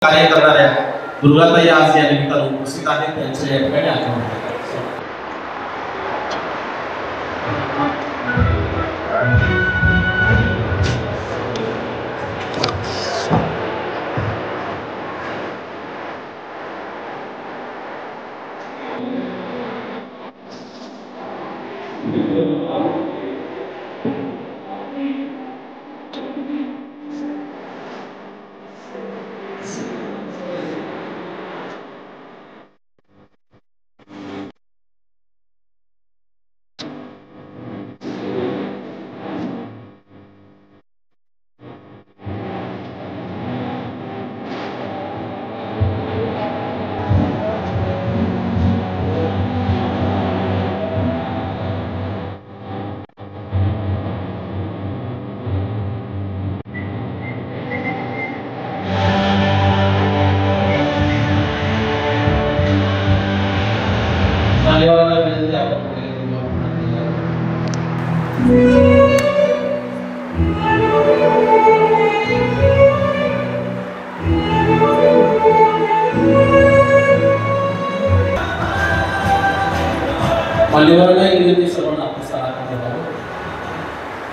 कार्य करणाऱ्या दुर्गाताई आज या निमित्तानं उपस्थित आहेत, त्यांचे या ठिकाणी आगमन आहे.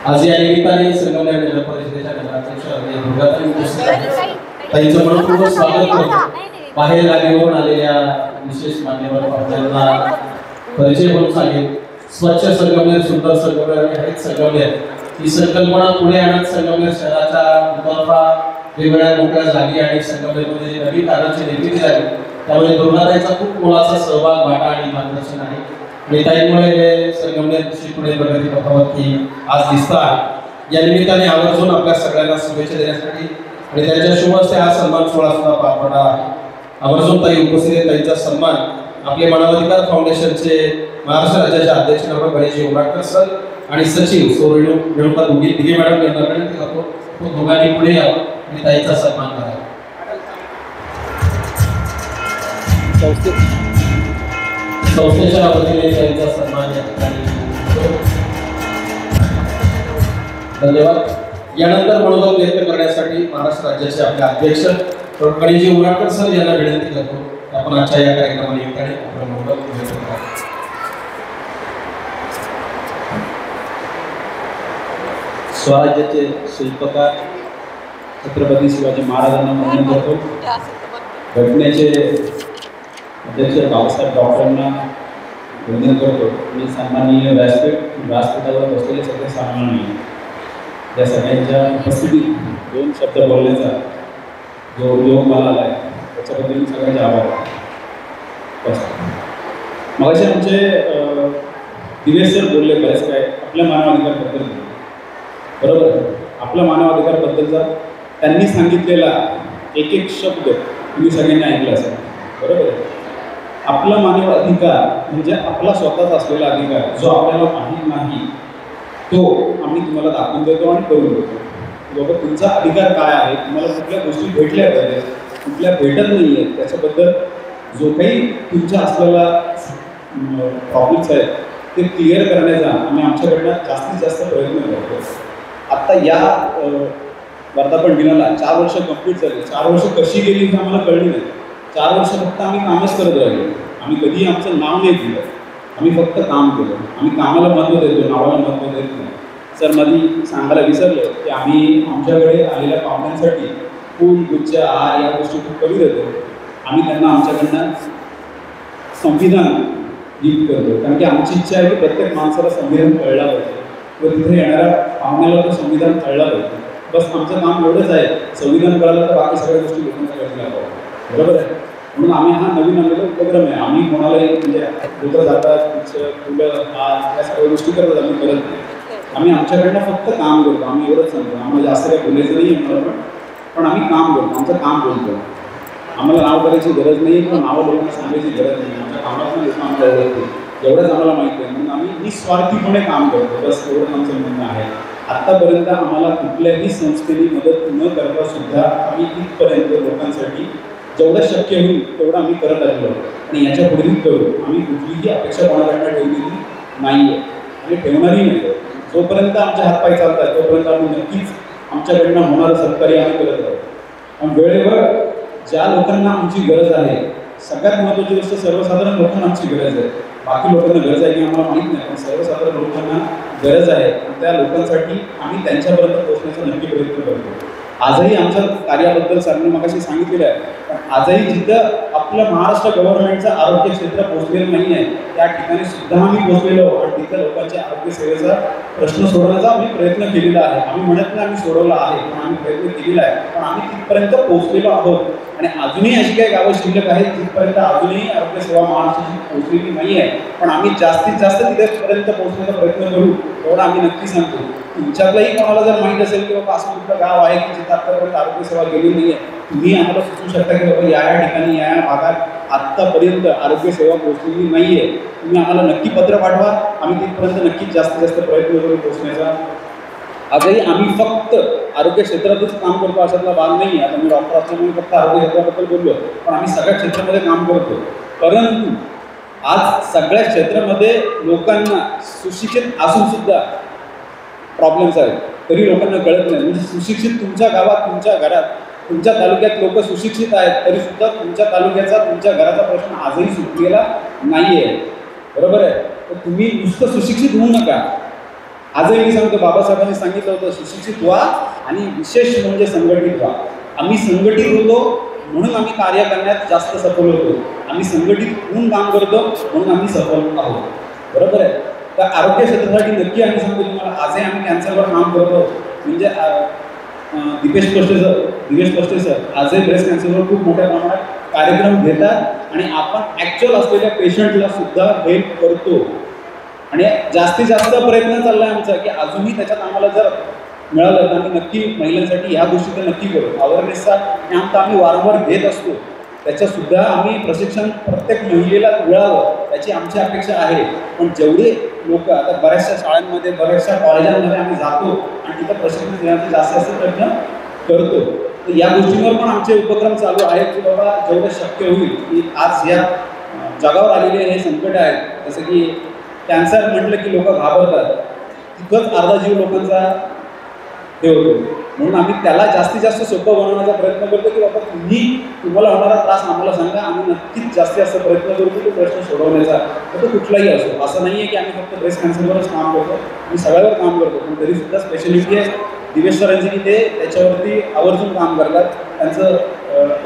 आज या निमित्ताने संगमनेर नगर परिषदेच्या नगराध्यक्ष दुर्गाताई उपस्थित आहेत. ताईंचं मनपूर्वक स्वागत करतो. बाहेर गाडीवरून आलेल्या विशेष मान्यवर पाहुण्यांना परिचय करून सांगेल. स्वच्छ संगमनेर, सुंदर संगमनेर आणि हरित संगमनेर ही संकल्पना पुढे आणत संगमनेर शहराच्या दुतर्फा वेगवेगळ्या मोकळ्या जागी आणि संगमनेरमध्ये नवीन कारणांची निर्मिती झाली. त्यामुळे दुर्गाताईचा खूप मोलाचा सहभाग, वाटा आणि मार्गदर्शन आहे. आणि ताईंमुळे हे संगमनेर पुढे प्रगती पथावरती आज दिसत आहे. या निमित्ताने आवर्जून आपल्या सगळ्यांना शुभेच्छा देण्यासाठी आणि त्यांच्या शुभ हस्ते हा सन्मान सोहळा सुद्धा पार पडणार आहे. आवर्जून ताई उपस्थित आहेत. ताईंचा सन्मान आपले मानवाधिकार फाउंडेशनचे महाराष्ट्र राज्याचे अध्यक्ष डॉ. गणेशजी उमराटकर सर आणि सचिव सौ रेणुका दिघे मॅडम यांना विनंती करतो, तो दोघांनी पुढे यावं आणि ताईंचा सन्मान करावा. संस्थेच्या वतीने त्यांचा सन्मान या ठिकाणी. धन्यवाद. यानंतर मनोगत व्यक्त करण्यासाठी महाराष्ट्र राज्याचे आपले अध्यक्ष डॉ. गणेशजी उमराटकर सर यांना विनंती करतो, आपण आजच्या या कार्यक्रमानिमित्ताने आपलं मनोगत व्यक्त करा. स्वराज्याचे शिल्पकार छत्रपती शिवाजी महाराजांना वंदन करतो. घटनेचे अध्यक्ष बाबासाहेब डॉक्टरांना वंदन करतो. मी सन्माननीय व्यासपीठावर बसलेले सगळे सन्माननीय या सगळ्यांच्या उपस्थितीत दोन शब्द बोलण्याचा जो योग मला आला आहे त्याच्याबद्दल मी सगळ्यांचे आभार मानतो. मगाशी आमचे दिनेश सर बोलले बरेच काय आपल्या मानवाधिकाराबद्दल. बरोबर, आपल्या मानवाधिकाराबद्दलचा त्यांनी सांगितलेला एक एक शब्द तुम्ही सगळ्यांनी ऐकला असेल. बरोबर आहे. आपला मानव अधिकार म्हणजे आपला स्वतःचा असलेला अधिकार जो आपल्याला माहीत नाही तो आम्ही तुम्हाला दाखवून देतो आणि करून देतो. बाबा तुमचा अधिकार काय आहे, तुम्हाला कुठल्या गोष्टी भेटल्या पाहिजेत, कुठल्या भेटत नाही आहेत, त्याच्याबद्दल जो काही तुमचा असलेला प्रॉब्लेम्स आहेत ते क्लिअर करण्याचा आम्ही आमच्याकडनं जास्तीत जास्त प्रयत्न करतो. आत्ता या वर्धापन दिनाला 4 वर्ष कंप्लीट झाली. 4 वर्ष कशी गेली हे आम्हाला कळली नाही. 4 वर्ष फक्त आम्ही कामच करत राहिलो. आम्ही कधीही आमचं नाव नाही दिलं, आम्ही फक्त काम केलं. आम्ही कामाला महत्त्व देतो, नावाला महत्त्व देत नाही. सर मध्ये सांगायला विसरलं की आम्ही आमच्याकडे आलेल्या पाहुण्यांसाठी फूल, गुच्छ, आहार या गोष्टी खूप कमी देतो. आम्ही त्यांना आमच्याकडनं संविधान गिफ्ट करतो, कारण की आमची इच्छा आहे की प्रत्येक माणसाला संविधान कळलं पाहिजे व तिथे येणाऱ्या पाहुण्याला तो संविधान कळलं पाहिजे. बस आमचं काम एवढंच आहे. संविधान कळलं तर बाकी सगळ्या गोष्टी लोकांच्या कळल्या पाहिजे. बरोबर आहे. म्हणून आम्ही हा नवीन आणलेला उपक्रम आहे. आम्ही कोणालाही म्हणजे लोकं जातात फुलं हार या सगळ्या गोष्टी करतात, आम्ही करत नाही. आम्ही आमच्याकडनं फक्त काम करतो. आम्ही एवढंच सांगतो. आम्हाला जास्त काही बोलायचं नाही आहे मला, पण आम्ही काम करतो, आमचं काम बोलतो. आम्हाला नाव करायची गरज नाही किंवा नावं लोकांना सांगायची गरज नाही. आमच्या कामातून लोक आम्हाला ओळखत नाही, एवढंच आम्हाला माहिती आहे. म्हणून आम्ही निस्वार्थीपणे काम करतो. बस एवढंच आमचं म्हणणं आहे. आत्तापर्यंत आम्हाला कुठल्याही संस्थेने मदत न करता सुद्धा आम्ही इथपर्यंत लोकांसाठी जेवढं शक्य होईल तेवढं आम्ही करत आलेलो आहोत आणि याच्या पुढेही करू. आम्ही कुठलीही अपेक्षा कोणाकडनं ठेवलेली नाही आहे आणि ठेवणारही नाही. जोपर्यंत आमचे हातपाय चालतात तोपर्यंत आम्ही नक्कीच आमच्याकडनं होणारं सहकार्य आम्ही करत आहोत. आणि वेळेवर ज्या लोकांना आमची गरज आहे, सगळ्यात महत्त्वाची गोष्ट सर्वसाधारण लोकांना आमची गरज आहे. बाकी लोकांना गरज आहे की आम्हाला माहीत नाही, पण सर्वसाधारण लोकांना गरज आहे आणि त्या लोकांसाठी आम्ही त्यांच्यापर्यंत पोहोचण्याचा नक्की प्रयत्न करतो. आजही आमच्या कार्याबद्दल सरांनी मगाशी सांगितलेलं आहे, पण आजही जिथं आपलं महाराष्ट्र गव्हर्नमेंटचं आरोग्य क्षेत्र पोहोचलेलं नाही आहे त्या ठिकाणी सुद्धा आम्ही पोहोचलेलो आणि तिथल्या लोकांच्या आरोग्य सेवेचा प्रश्न सोडवण्याचा आम्ही प्रयत्न केलेला आहे. आम्ही म्हणत नाही आम्ही सोडवला आहे, पण आम्ही प्रयत्न केलेला आहे, पण आम्ही तिथपर्यंत पोहोचलेलो आहोत. आणि अजूनही अशी काही गावं शिल्लक आहेत जिथपर्यंत अजूनही आरोग्य सेवा महाराष्ट्राची पोहोचलेली नाही आहे, पण आम्ही जास्तीत जास्त तिथेपर्यंत पोहोचण्याचा प्रयत्न करू एवढं आम्ही नक्की सांगतो. तुमच्यातलंही कोणाला जर माहीत असेल की बाबा असं कुठलं गाव आहे की जिथं आतापर्यंत आरोग्य सेवा गेली नाही आहे, तुम्ही आम्हाला सुचवू शकता की बाबा या ठिकाणी या भागात आत्तापर्यंत आरोग्य सेवा पोहोचलेली नाही आहे. तुम्ही आम्हाला नक्की पत्र पाठवा, आम्ही तिथपर्यंत नक्कीच जास्तीत जास्त प्रयत्न करू पोहोचण्याचा. आजही आम्ही फक्त आरोग्य क्षेत्रातच काम करतो अशातला भाग नाही आहे. आता मी डॉक्टर असल्यामुळे फक्त आरोग्य क्षेत्राबद्दल बोललो, पण आम्ही सगळ्या क्षेत्रामध्ये काम करतो. परंतु आज सगळ्या क्षेत्रामध्ये लोकांना सुशिक्षित असून सुद्धा प्रॉब्लेम्स आहेत, तरी लोकांना कळत नाही. म्हणजे सुशिक्षित तुमच्या गावात, तुमच्या घरात, तुमच्या तालुक्यात लोक सुशिक्षित आहेत, तरी सुद्धा तुमच्या तालुक्याचा, तुमच्या घराचा प्रश्न आजही सुटलेला नाही आहे. बरोबर आहे? तर तुम्ही नुसतं सुशिक्षित होऊ नका. आजही मी सांगतो, बाबासाहेबांनी सांगितलं होतं सुशिक्षित व्हा आणि विशेष म्हणजे संघटित व्हा. आम्ही संघटित होतो म्हणून आम्ही कार्य करण्यात जास्त सफल होतो. आम्ही संघटित होऊन काम करतो म्हणून आम्ही सफल आहोत. बरोबर आहे? तर आरोग्य क्षेत्रासाठी नक्की आम्ही सांगतो तुम्हाला, आजही आम्ही कॅन्सरवर काम करतो. म्हणजे दिवेश पष्टे सर आजही ब्रेस्ट कॅन्सरवर खूप मोठ्या प्रमाणात कार्यक्रम घेतात आणि आपण ॲक्च्युअल असलेल्या पेशंटला सुद्धा हेल्प करतो. आणि जास्तीत जास्त प्रयत्न चालला आहे आमचा की अजूनही त्याच्यात आम्हाला जर मिळालं तर आम्ही नक्की महिलांसाठी ह्या गोष्टी तर नक्की करू. अवेअरनेसचा कॅम्प आम्ही वारंवार घेत असतो, त्याच्यासुद्धा आम्ही प्रशिक्षण प्रत्येक महिलेला मिळावं याची आमची अपेक्षा आहे. पण जेवढे लोक आता बऱ्याचशा शाळांमध्ये, बऱ्याचशा कॉलेजांमध्ये आम्ही जातो आणि तिथं प्रशिक्षण देण्याचा जास्तीत जास्त प्रयत्न करतो. तर या गोष्टींवर पण आमचे उपक्रम चालू आहेत की बाबा जेवढं शक्य होईल की आज या जगावर आलेले हे संकट आहेत, जसं की कॅन्सर म्हटलं की लोक घाबरतात, तिथंच अर्धा जीव लोकांचा हे होतो. म्हणून आम्ही त्याला जास्तीत जास्त सोपं बनवण्याचा प्रयत्न करतो की बाबा तुम्हाला होणारा त्रास आम्हाला सांगा, आम्ही नक्कीच जास्तीत जास्त प्रयत्न करतो तो प्रश्न सोडवण्याचा. तो कुठलाही असो, असं नाही आहे की आम्ही फक्त ब्रेस्ट कॅन्सरवरच काम करतो, आम्ही सगळ्यावर काम करतो. पण तरीसुद्धा स्पेशलिटी आहे दिवेश सरांची की ते त्याच्यावरती आवर्जून काम करतात. त्यांचं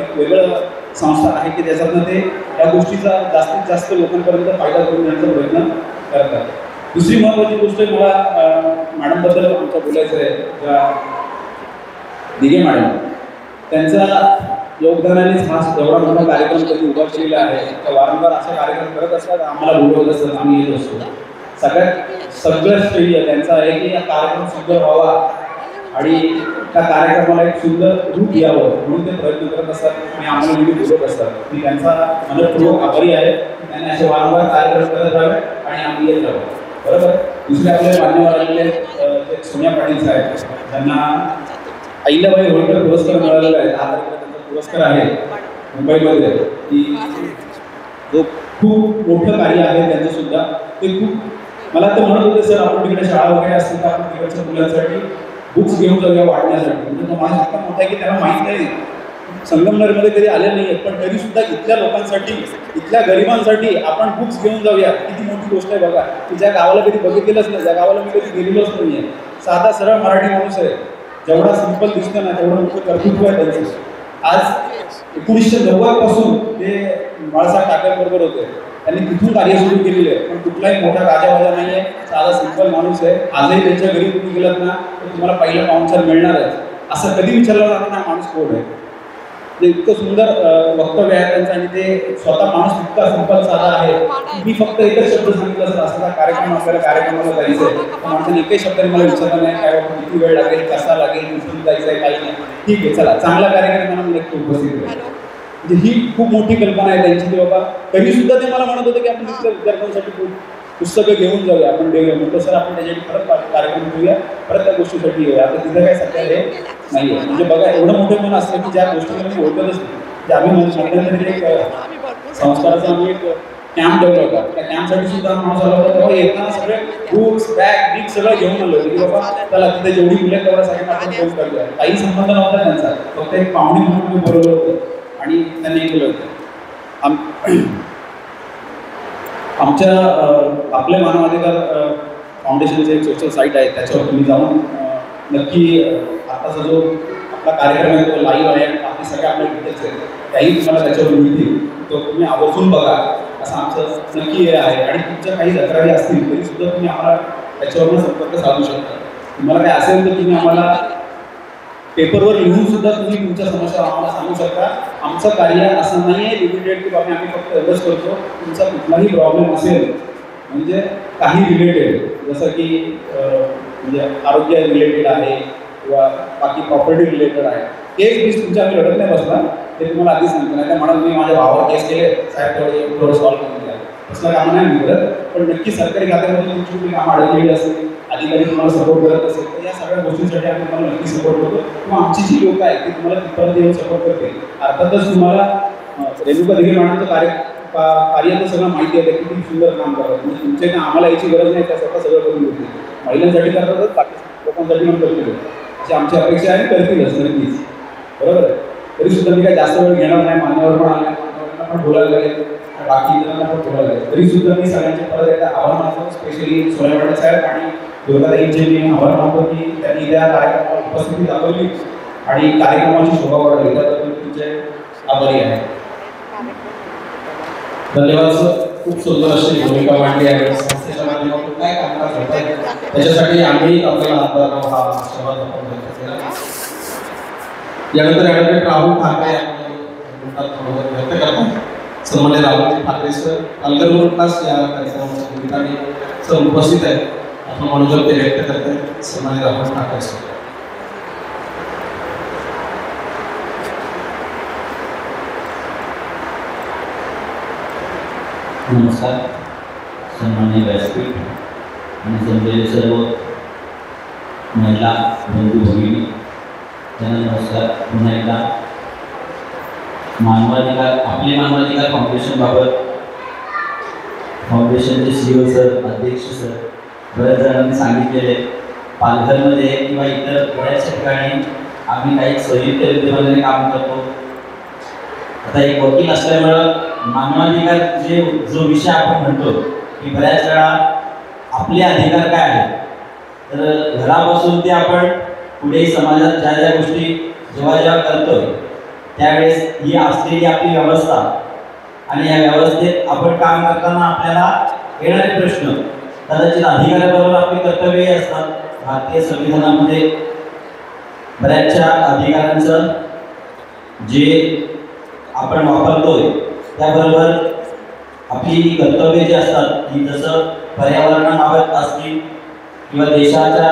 एक वेगळं संस्था आहे की त्याच्यातनं ते या गोष्टीचा जास्तीत जास्त लोकांपर्यंत फायदा करून देण्याचा प्रयत्न करतात. दुसरी महत्त्वाची गोष्ट मला मॅडमबद्दल आमचं बोलायचं आहे, त्या दिघे मॅडम, त्यांचा योगदानानेच हा एवढा मोठा कार्यक्रम त्यांनी उभा केलेला आहे. तर वारंवार असा कार्यक्रम करत असतात, आम्हाला बोलवत असतात, आम्ही येत असतो. सगळं श्रेय त्यांचं आहे की हा कार्यक्रम सुंदर व्हावा आणि त्या कार्यक्रमाला एक सुंदर रूप यावं म्हणून ते प्रयत्न करत असतात आणि आम्हाला नेहमी बोलत असतात. मी त्यांचा मनपूर्वक आभारी आहे. त्यांनी असे वारंवार कार्यक्रम करत राहावे आणि आम्ही येत राहावं. बरोबर. दुसरे आपले मान्यवर आलेले सोनिया पाटील साहेब, त्यांना अहिल्याबाई होळकर पुरस्कार मिळालेला आहे. 10 तारखेला पुरस्कार आहे मुंबईमध्ये, की जो खूप मोठं कार्य आहे त्यांचं सुद्धा. ते खूप मला तर म्हणत होते सर आपण तिकडे शाळा वगैरे असतील तर आपण तिकडच्या मुलांसाठी बुक्स घेऊन जाऊया वाटण्यासाठी. म्हणजे तो माझा इतका मोठा आहे की त्यांना माहीत नाही, संगमनेरमध्ये कधी आले नाही आहेत, पण तरीसुद्धा इथल्या लोकांसाठी, इथल्या गरिबांसाठी आपण बुक्स घेऊन जाऊया. किती मोठी गोष्ट आहे बघा, की ज्या गावाला कधी बघितलेलंच नाही, ज्या गावाला मी कधी गेलेलोच नाही आहे. साधा सरळ मराठी माणूस आहे, जेवढा सिंपल दिसतं ना तेवढं मोठं कर्तृत्व आहे त्यांचं. आज 1990 पासून ते बाळासाहेब ठाकरेंबरोबर होते, त्यांनी तिथून कार्य सुरू केलेलं आहे. पण कुठलाही मोठा गाजावाजा नाही आहे, साधा सिंपल माणूस आहे. आजही त्यांच्या घरी तुम्ही गेलात ना तर तुम्हाला पहिला पाहुणचार मिळणारच. असं कधी विचारलं जाणार ना माणूस कोण आहे. ते इतकं सुंदर वक्तव्य आहे त्यांचं आणि ते स्वतः माणूस इतका सिंपल साधा आहे. मी फक्त एकच शब्द सांगितलं असं असा कार्यक्रम आपल्याला कार्यक्रमाला जायचं आहे, तर माणसाने एकही शब्दाने मला विचारलं नाही काय बाबा किती वेळ लागेल, कसा लागेल, कुठून जायचं आहे, काही नाही. ठीक आहे चला, चांगला कार्यक्रम म्हणून नक्की उपस्थित आहे. म्हणजे ही खूप मोठी कल्पना आहे त्यांची की बाबा. तरीसुद्धा ते मला म्हणत होते की आपण तिथल्या विद्यार्थ्यांसाठी पुस्तकं घेऊन जाऊया, आपण देऊया. म्हणतो सर आपण त्याच्यासाठी परत कार्यक्रम घेऊया, परत त्या गोष्टीसाठी येऊया. आता तिथं काय सध्या हे नाही आहे. म्हणजे बघा एवढं मोठे मन असलं की ज्या गोष्टीला मी ओळखतच नाही. जे आम्ही मध्यंतरी एक संस्काराचा आम्ही एक कॅम्प ठेवला होता, त्या कॅम्पसाठी सुद्धा माणूस आला होता. तेव्हा येताना सगळे बुक्स बॅग बिग सगळं घेऊन आलं होतं की बाबा त्याला तिथे जेवढी मुलं तेवढ्या सगळ्यांना आपण घेऊन काढूया. काही संबंध नव्हता त्यांचा, फक्त एक पाहुणे म्हणून मी बोलवलं होतं. आणि त्यांनी केलं होतं. आमच्या आपले मानवाधिकार फाउंडेशनचं एक सोशल साईट आहे, त्याच्यावर तुम्ही जाऊन नक्की आताचा जो आपला कार्यक्रम आहे तो लाईव्ह आहे, बाकी सगळ्या आपल्या डिटेल्स आहेत त्याही तुम्हाला त्याच्यावर मिळतील. तो तुम्ही आवर्जून बघा असं आमचं नक्की हे आहे. आणि तुमच्या काही तक्रारी असतील तरी सुद्धा तुम्ही आम्हाला त्याच्यावरून संपर्क साधू शकता. तुम्हाला काय असेल तर तुम्ही आम्हाला पेपरवर लिहून सुद्धा तुम्ही तुमच्या समस्या आम्हाला सांगू शकता. आमचं कार्य असं नाही आहे लिमिटेड की बाबा आम्ही फक्त एवढंच करतो. तुमचा कुठलाही प्रॉब्लेम असेल म्हणजे काही रिलेटेड जसं की म्हणजे आरोग्य रिलेटेड आहे किंवा बाकी प्रॉपर्टी रिलेटेड आहे, केस तुमच्या आम्ही लढत नाही बसला ते तुम्हाला आधी सांगतो. नाही तर म्हणून मी माझ्या भावावर केस केले साहेब थोडं सॉल्व्ह करून द्या असलं कामं नाही मिळत. पण नक्की सरकारी खात्यामध्ये तुमची कुठली कामं अडकलेली असेल, अधिकारी तुम्हाला सपोर्ट करत असेल तर या सगळ्या गोष्टींसाठी आम्ही तुम्हाला नक्की सपोर्ट करतो. किंवा आमची जी लोक आहेत ती तुम्हाला तिथपर्यंत येऊन सपोर्ट करते. अर्थातच तुम्हाला रेणुका दिघे मॅडमचं कार्य तर सगळं माहिती आहे, किती सुंदर काम करतात. म्हणजे तुमच्या इथे आम्हाला याची गरज नाही, त्या स्वतः सगळं करून देतील. महिलांसाठी करतातच, बाकी लोकांसाठी पण करतील अशी आमची अपेक्षा आहे, करतीलच नक्कीच. बरोबर आहे. तरी सुद्धा मी काय जास्त वेळ घेणार नाही. मान्यवर पण आले, मान्यवरांना पण बोलायला लागेल, बाकी इतरांना पण बोलायला लागेल. तरी सुद्धा मी सगळ्यांचे परत एकदा आभार मानतो. स्पेशली सोनेवाडे साहेब आणि दुर्गाताईंचे मी आभार मानतो की त्यांनी त्या कार्यक्रमाला उपस्थिती दाखवली आणि कार्यक्रमाची शोभा वाढवली. त्याबद्दल तुमचे आभारी आहे. धन्यवाद सर. खूप सुंदर अशी भूमिका मांडली आहे. संस्थेच्या माध्यमातून काय कामकाज होत आहे त्याच्यासाठी आम्ही आपल्याला आभार हा आशीर्वाद केला. यानंतर ॲडव्होकेट राहुल ठाकरे व्यक्त करतात. सन्मान्य राहुल ठाकरे सर पालघर खास या कार्यक्रमाच्या निमित्ताने सर उपस्थित आहेत. आपण मनोगत ते व्यक्त करते. सन्मान्य राहुल ठाकरे सर. नमस्कार. सन्माननीय व्यासपीठ आणि जमलेले सर्व महिला बंधू भगिनी त्यांना नमस्कार. पुन्हा एकदा मानवाधिकार आपले मानवाधिकार फाउंडेशनबाबत फाउंडेशनचे CEO सर, अध्यक्ष सर बऱ्याच जणांनी सांगितलेले पालघरमध्ये किंवा इतर बऱ्याचशा ठिकाणी आम्ही काही संयुक्त विद्यमानाने काम करतो. आता एक वकील असल्यामुळं मानवाधिकार जो विषय आपण म्हणतो की बऱ्याच वेळा आपले अधिकार काय आहेत तर घरापासून ते आपण पुढे समाजात ज्या ज्या गोष्टी जेव्हा करतोय त्यावेळेस ही असलेली आपली व्यवस्था आणि या व्यवस्थेत आपण काम करताना आपल्याला येणारे प्रश्न कदाचित अधिकाराबरोबर आपली कर्तव्यही असतात. भारतीय संविधानामध्ये बऱ्याचशा अधिकारांचं जे आपण वापरतोय त्याबरोबर आपली कर्तव्ये जी असतात की जसं पर्यावरणाबाबत असतील किंवा देशाच्या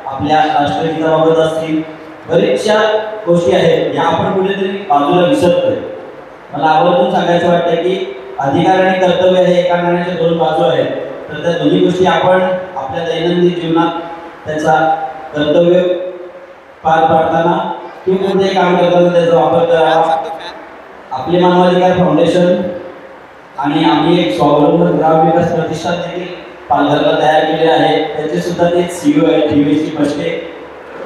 आपल्या राष्ट्रहिताबाबत असतील बरेचशा गोष्टी आहेत या आपण कुठेतरी बाजूला विसरतोय. मला आवर्जून सांगायचं वाटतं की अधिकार आणि कर्तव्य हे एका नाण्याच्या दोन बाजू आहेत. तर त्या दोन्ही गोष्टी आपण आपल्या दैनंदिन जीवनात त्याचा कर्तव्य पार पाडताना किंवा कोणतेही काम करताना त्याचा वापर करावा. आपले मानवाधिकार फाउंडेशन आणि आम्ही एक स्वावलंबन ग्राम विकास प्रतिष्ठान देखील पालघरला तयार केले आहे. त्याचे सुद्धा ते CEO आहे DVC मस्के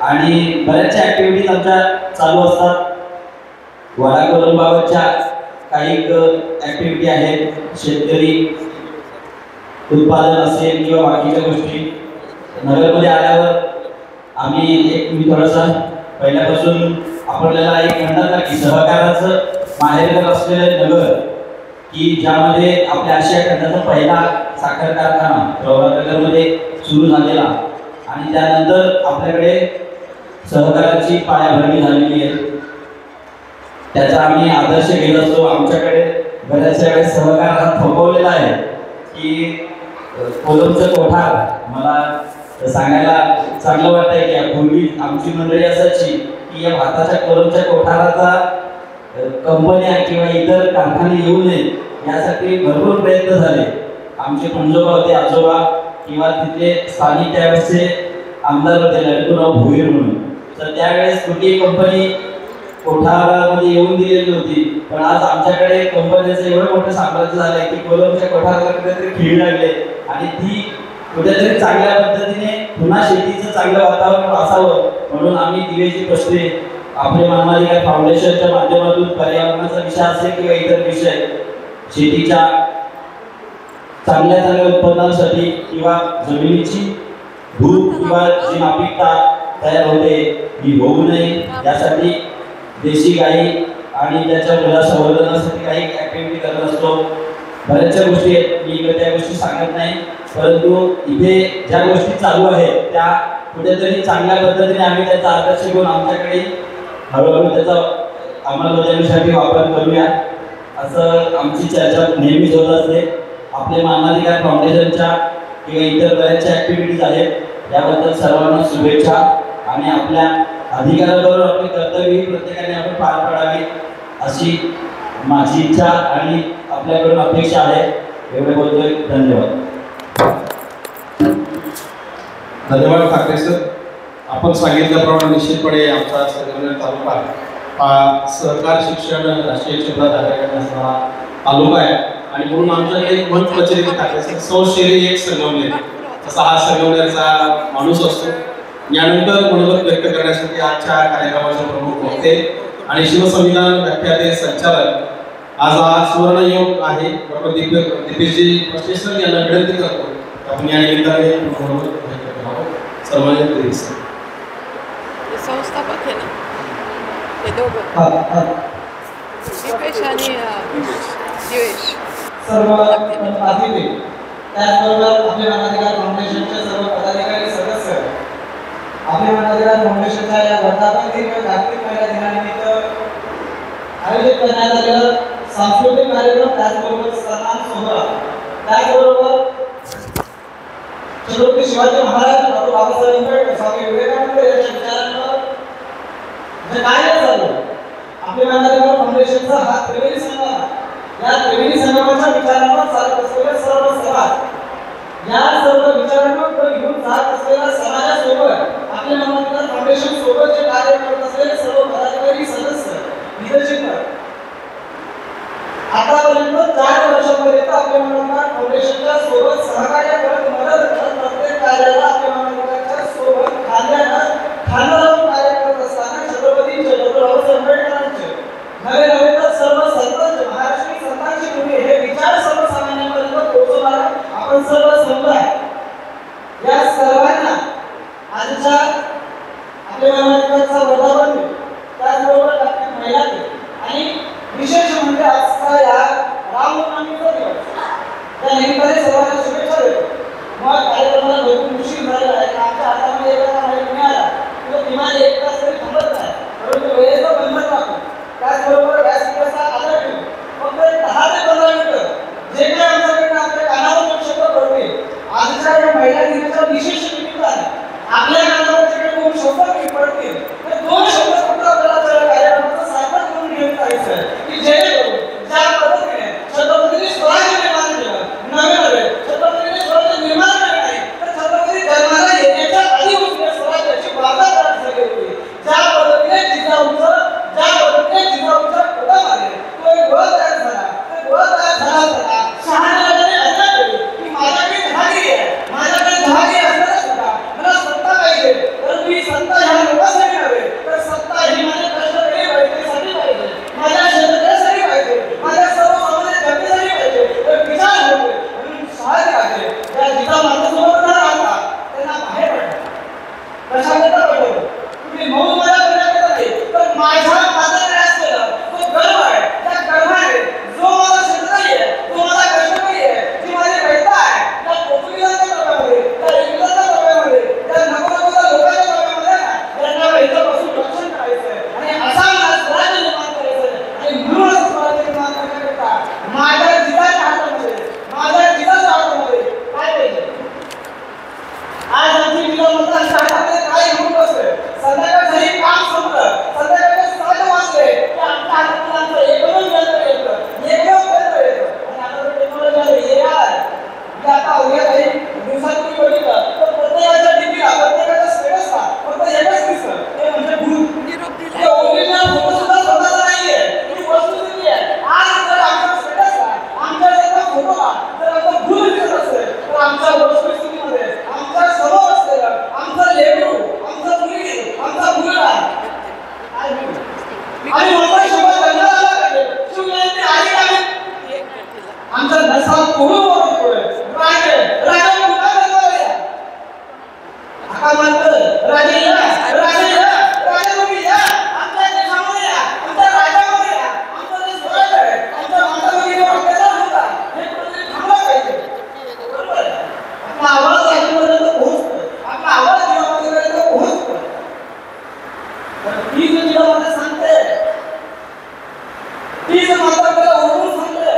आणि बऱ्याचशा ॲक्टिव्हिटीज आमच्या चालू असतात. वडाकवरणबाबतच्या काही ॲक्टिव्हिटी आहेत. शेतकरी उत्पादन असेल किंवा बाकीच्या गोष्टी. नगरमध्ये आल्यावर आम्ही मी थोडंसं पहिल्यापासून आपल्याला एक म्हणतात ना की सहकाराचं माहेरघर असलेलं नगर की ज्यामध्ये आपल्या आशिया खंडाचा पहिला साखर कारखाना प्रवरानगरमध्ये सुरू झालेला आणि त्यानंतर आपल्याकडे सहकाराची पायाभरणी झालेली आहे. त्याचा आम्ही आदर्श घेत असतो. आमच्याकडे बऱ्याचशा वेळेस सहकार हा थोपवलेला आहे की कोलमचं कोठार मला सांगायला चांगलं वाटतंय की पूर्वी आमची मंडळी असायची की या भाताच्या कोलमच्या कोठाराचा कंपन्या किंवा इतर कारखाने येऊ नयेत यासाठी भरपूर प्रयत्न झाले. आमचे पंजोबा होते आजोबा किंवा तिथले स्थानिक त्यावेळेसचे आमदार होते लडकूराव भोईर म्हणून. तर त्यावेळेस कुठलीही कंपनी कोठारामध्ये येऊन दिलेली होती. पण आज आमच्याकडे कंपन्यांचं एवढं मोठं साम्राज्य झालं की कोलमच्या कोठाराला कुठेतरी खीळ लागले आणि ती कुठेतरी चांगल्या पद्धतीने पुन्हा शेतीचं चांगलं वातावरण असावं म्हणून आम्ही दिवेची पसरे आपले मानवाधिकार फाउंडेशनच्या माध्यमातून पर्यावरणाचा विषय असेल किंवा इतर विषय शेतीच्या चांगल्या उत्पन्नासाठी किंवा जमिनीची धूप किंवा जी नापिकता तयार होते ही होऊ नये यासाठी देशी गाई आणि त्याच्या मुला संवर्धनासाठी काही ऍक्टिव्हिटी करत असतो. बऱ्याचशा गोष्टी आहेत, मी इकडे त्या गोष्टी सांगत नाही, परंतु इथे ज्या गोष्टी चालू आहेत त्या कुठेतरी चांगल्या पद्धतीने आम्ही त्याचा आदर्श घेऊन आमच्याकडे हळूहळू त्याचा अंमलबजावणीसाठी वापर करूया असं आमची चर्चा नेहमीच होत असते. आपले मानवाधिकार फाउंडेशनच्या किंवा इतर बऱ्याचशा ऍक्टिव्हिटीज आहेत याबद्दल सर्वांना शुभेच्छा आणि आपल्या अधिकाराबरोबर आपली कर्तव्य प्रत्येकाने आपण पार पाडावी अशी माझी इच्छा आणि आपल्याकडून अपेक्षा आहे. एवढे बोलतोय. धन्यवाद. धन्यवाद ठाकरे सर. आपण सांगितल्याप्रमाणे निश्चितपणे आमचा संगमनेर तालुका हा सहकार शिक्षण राष्ट्रीय क्षेत्रात आघाडीवर असणारा तालुका आहे आणि म्हणून आमच्याकडे एक मंच प्रचलित ठाकरे सर सौशेरी एक संगमनेर असा हा संगमनेरचा माणूस असतो. यानंतर मनोगत व्यक्त करण्यासाठी आजच्या कार्यक्रमाचे प्रमुख वक्ते आणि शिवसंविधान व्याख्याते संचालक आज हा सुवर्ण योग आहे डॉक्टर दीपेशजी प्रश्नेश्वर यांना विनंती करतो आपण या निमित्ताने मनोगत व्यक्त करावं. सर्वांनी संस्थापक आहे ना हे दोघं दीपेश आणि दिवेश सर्व अतिथी त्याचबरोबर आपले मानवाधिकार फाउंडेशनचे सर्व पदाधिकारी सदस्य आपले मानवाधिकार फाउंडेशनच्या या वर्धापन दिन व जागतिक महिला दिनानिमित्त आयोजित करण्यात आलेला सांस्कृतिक कार्यक्रम त्याचबरोबर सन्मान सोहळा त्याचबरोबर छत्रपती शिवाजी महाराज डॉक्टर बाबासाहेब आंबेडकर स्वामी विवेकानंद यांच्या विचारांवर जे कार्य झालं आपले मानवाधिकार फाउंडेशनचा हा त्रिवेणी संगम या त्रिवेणी संगमाच्या विचारांवर चालत असलेले सर्व समाज या सर्व विचारांवर घेऊन जात असलेल्या समाजासोबत आपले मानवाधिकार फाउंडेशन सोबत जे कार्य करत असलेले सर्व पदाधिकारी सदस्य निदर्शक आतापर्यंत 4 वर्षापर्यंत आपले मानवाधिकार फाउंडेशनच्या सोबत सहकार्य करत मदत करत प्रत्येक कार्याला आपले मानवाधिकारच्या सोबत खांदा लावून कार्य करत असताना छत्रपतींचे डॉक्टर बाबासाहेब आंबेडकरांचे नवे तर सर्व संतांचे महाराष्ट्रीय संतांचे मुले हे विचार सर्वसामान्यांपर्यंत पोहोचवणारा आपण सर्व समुदाय या सर्वांना आजच्या आपल्या मानवाधिकारचा वर्धापन दिन त्याचबरोबर जागतिक महिला दिन आणि विशेष म्हणजे आजचा या रामनवमीचा दिवस त्या निमित्ताने सर्वांना शुभेच्छा देतो. मग कार्यक्रमाला भरपूर उशीर झालेला आहे. आमच्या हातामध्ये एका माहिती मिळाला किंवा किमान 1 तास तरी थांबत नाही, परंतु वेळेचं बंधन राखून त्याचबरोबर व्यासपीठाचा आदर ठेवून फक्त 10 ते 15 मिनिटं जे काही आमच्याकडे आपल्या कानावर शब्द पडतील आजच्या या महिला दिनाच्या विशेष निमित्ताने आपल्या कानावर जे काही 2 शब्द पडतील ते 2 शब्द फक्त आपल्याला कार्यक्रमाचा सार्थक करून घेऊन जायचं की जेणेकरून ज्या पद्धतीने छत्रपतींनी स्वराज्य निर्माण केलं नवे छत्रपतींनी स्वराज्य निर्माण केलं नाही तर छत्रपती जन्माला येण्याच्या आधीपासून स्वराज्याची वार्ता तयार झाली होती. ज्या पद्धतीने जिजाऊंचं पुढे बोलतोय राजे राजा कुठला देतोय आका म्हणतो राजे या राजा तुम्ही या आमच्या देशामध्ये या आमच्या राज्यामध्ये या आमचं जे स्वराज आहे आमच्या माताभगिनीवर अत्याचार होता हे कुठेतरी थांबलं पाहिजे बरोबर आपला आवाज ऐकूपर्यंत पोहोचतो आपला आवाज जीवापर्यंत पोहोचतो ती जो जीवामध्ये सांगते ती जो माताला ओळखून सांगते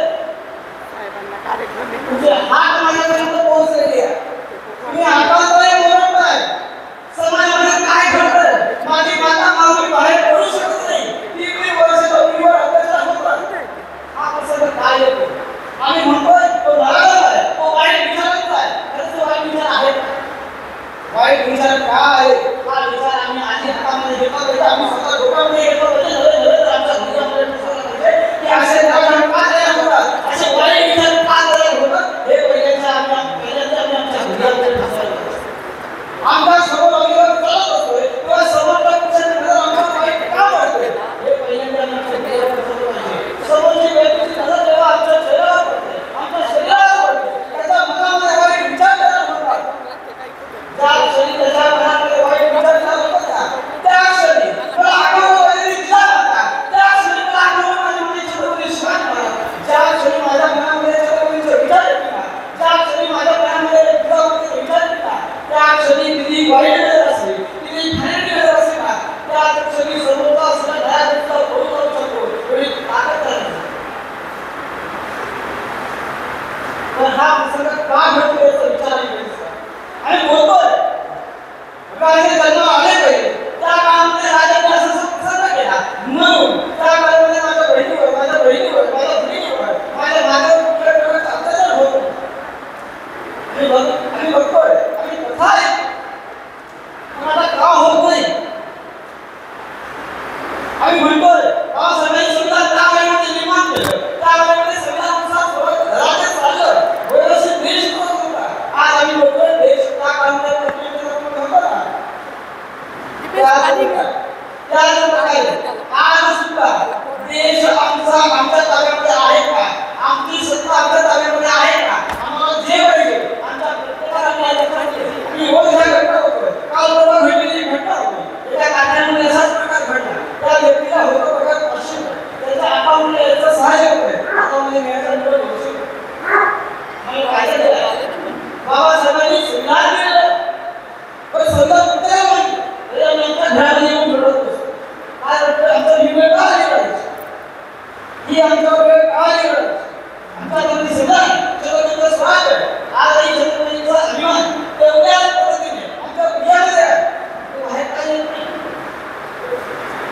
तुझे हात माझ्यापर्यंत पोहोचलेली आहे तुम्ही हातामध्ये बोलताय समाजामध्ये काय घडतंय माझी माता माऊली बाहेर पडू शकत नाही 3 वर्ष दोघीवर अत्याचार होतात हा प्रसंग काय येतो आम्ही म्हणतोय तो नराधम आहे तो वाईट विचारांचा आहे खरंच तो वाईट विचार आहे वाईट विचार का आहे हा विचार आम्ही आधी हातामध्ये घेतला पाहिजे आम्ही स्वतः डोक्यामध्ये घेतला पाहिजे नव्हे तर आमच्या हृदयामध्ये घुसवला पाहिजे की असे नराधम का तयार होतात असे वाईट विचार का तयार होतात हे पहिल्यांदा आमच्या हृदयामध्ये घुसवलं आमच्या समोर अगोदर चालत असतोय तेव्हा समोरच्या पुरुषाची नजर आमच्यावर वाईट का पडते हे पहिल्यांदा आमच्या हृदयावर घुसवलं पाहिजे समोरची व्यक्तीची नजर जेव्हा आमच्या शरीरावर पडते आमच्या शरीरावर पडते त्याच्या मनामध्ये वाईट विचार तयार होतात ज्या क्षणी त्याच्या मनामध्ये वाईट विचार तयार होतात त्या क्षणी मला आठवण वगैरे दिला जाता त्या क्षणी मला आठवण माझ्या मनाची छत्रपती शिवाजी महाराज ज्या क्षणी माझ्या मनामध्ये छत्रपतीचा विचार येतो ज्या क्षणी माझ्या मनामध्ये जिजाऊचा विचार येतो त्या क्षणी तिची वाईट नजर असते तिची घाणेरडी नजर असते ना त्या क्षणी सर्वता असलेला दयाचा पळून जाऊ शकतो एवढी ताकद आहे पण हा प्रसंग का घडतो याचा विचार आणि बोलतोय राजे जन्म आले पाहिजे त्या काळामध्ये राजाने असं प्रसंग केला म्हणून त्या काळामध्ये माझ्या बहिणीवर माझ्या मुलीवर माझ्या मातावर कुठल्या प्रकारचा अत्याचार होतो आम्ही बघतोय आम्ही कथा आहे पण आता का होत नाही आम्ही म्हणतोय सगळ्यांनी संविधान त्या वेळेमध्ये निर्माण केलं त्या वेळेमध्ये संविधानानुसार राज्य चाललं व्यवस्थित देश होता आज आम्ही म्हणतोय देश त्या काळामध्ये आज सुद्धा देश आमच्या ताब्यामध्ये आहे का आमची सत्ता आमच्या ताब्यामध्ये आहे का आम्हाला जे पाहिजे आमच्या प्रत्येकाला मिळालं पाहिजे आम्ही रोज ह्या घटना होतोय काल परवा घडलेली घटना होती एका कारखान्यामध्ये असाच प्रकार घडला त्या व्यक्तीला होतं प्रकार पश्चिम त्याच्या अकाउंटला याचं सहाय्य होतंय अकाउंटमध्ये मिळायचं बाबासाहेबांनी संविधान दिलं पण संविधान कुठे माहिती आमच्या घरामध्ये येऊन घडत असतो आज आमचा निर्णय का आली ही आमच्या वेळ का आली आमच्यामध्ये संविधान छत्रपतीचं स्वराज आज ही छत्रपतीचा अभिमान तेवढ्याच पद्धतीने आमच्या हृदयामध्ये आहे तो बाहेर काय येत नाही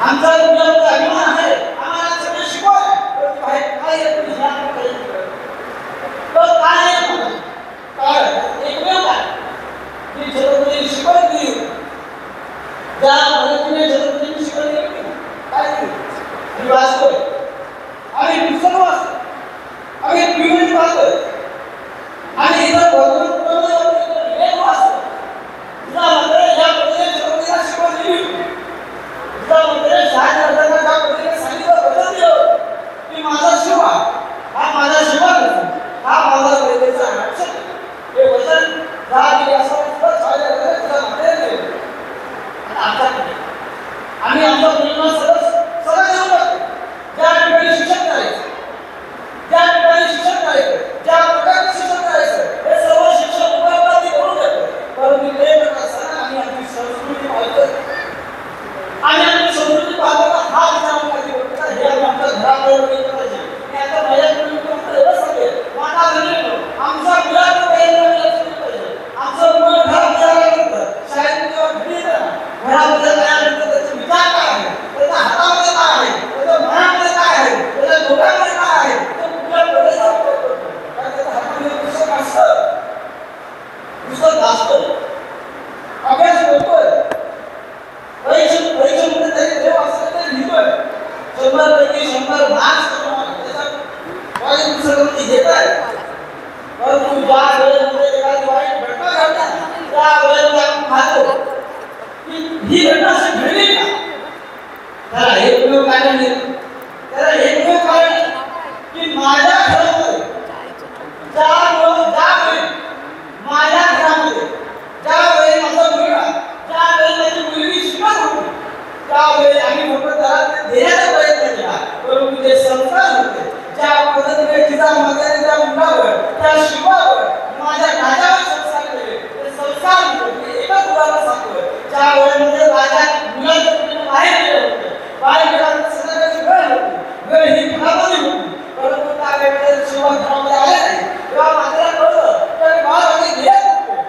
आमचा हृदयामध्ये अभिमान आहे आम्हाला सगळं शिकवलं पण बाहेर काय येत नाही तो काय आहे मला काय एकमेव काय की छत्रपती शिकवली त्या पद्धतीने छत्रपतींनी शिकवली काय आम्ही वाचतोय आम्ही पुस्तकं वाचतो आम्ही टीव्ही पाहतोय आणि इथं लेख वाचतो तुझा मंत्र या पद्धतीने छत्रपतीला शिकवली तुझा मंत्र शहाजहानांना ज्या पद्धतीने सांगितलं वचन दिलं की माझा शिवा हा माझा शिवा हा माझा पद्धतीचा रक्षक हे वचन दिले असं शहाजहानांना तुझा मंत्र दिलं आम्ही आमच्या मुलांना सरळ देऊ लागतो ज्या ठिकाणी शिक्षण करायचं ज्या ठिकाणी शिक्षण करायचं ज्या प्रकारचं शिक्षण करायचं हे सर्व शिक्षण उपयोगात करून देतो परंतु ते प्रकार आम्ही आमची संस्कृती पाळतो आणि आमची संस्कृती पाळताना हा विचार करतो हे आमच्या घरामध्ये केलं पाहिजे मी आता माझ्याकडे एवढं सांगेल माझा घरी आमचा मुलाचं पहिल्यांदा लक्ष दिलं पाहिजे आमचं मुलं घरात गेल्यानंतर शाळेत जेव्हा घरी येतं घरामध्ये आल्यानंतर त्याचे विचार काय आहे त्याच्या हातामध्ये काय आहे त्याच्या मनामध्ये काय आहे त्याच्या डोक्यामध्ये काय आहे तो कुठल्या प्रदेशात करतो कारण त्याच्या हातामध्ये पुस्तक असतं अभ्यास करतोय परीक्षेमध्ये त्याचे देव असतं ते लिहितोय 100 पैकी 100 मार्क्स त्याच्या पुस्तकामध्ये घेत आहे परंतु ज्या वेळेमध्ये एखादी वाईट घटना घडतात त्या वेळेमध्ये आपण पाहतो ही घटना अशी घडली का त्याला एकमेव कारण नाही त्याला एकमेव कारण की माझ्या घरामध्ये ज्या जिजामातेने त्या मुलावर, त्या शिवावर, माझ्या राजावर संस्कार केले. ते संस्कार म्हणजे एकच उदाहरण सांगतोय. ज्या वेळेमध्ये राजा मुलाच्या कृपेने बाहेर गेले होते, बाहेर गेल्यानंतर संध्याकाळची वेळ होती, वेळ ही घरामध्ये होती, परंतु त्या वेळेमध्ये शिवा घरामध्ये आले नाही. तेव्हा मातेला कळलं की बाळामध्ये गेले होते.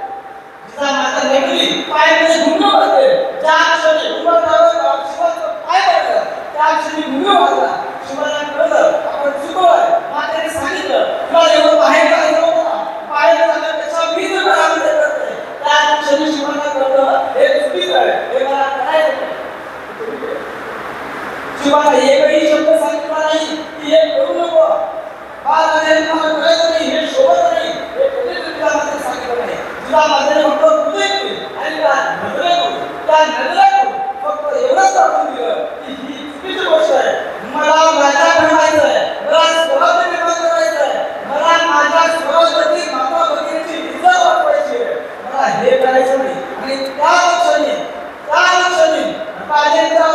जिजामाता नेमली पायामध्ये घुंगरू घातले. ज्या क्षणी घुंगरावर शिवाचं पाय पडलं, त्या क्षणी घुंगरू घातला. शिवाला कळलं आपण चुकलोय. मातेने सांगितलं तुला एवढं बाहेर जायचं होतं, बाहेर जाण्यापेक्षा मी जर घरामध्ये करते. त्या क्षणी शिवाला कळलं हे चुकीचं आहे, हे मला करायचं नाही. शिवाला एकही शब्द सांगितला नाही की हे करू नको, बाळाने मला करायचं नाही, हे शोभत नाही, हे कधीच जिजामातेने सांगितलं नाही. जिजामातेने फक्त हृदय आणि त्या नजरेतून फक्त एवढंच दाखवून दिलं की ही चुकीची गोष्ट आहे. मला राजा बनवायचं आहे, मला स्वराज्य निर्माण करायचं आहे, मला माझ्या स्वराज्याची माता भगिनीची इज्जत वाचवायची आहे, मला हे करायचं नाही. आणि त्या क्षणी राजाच्या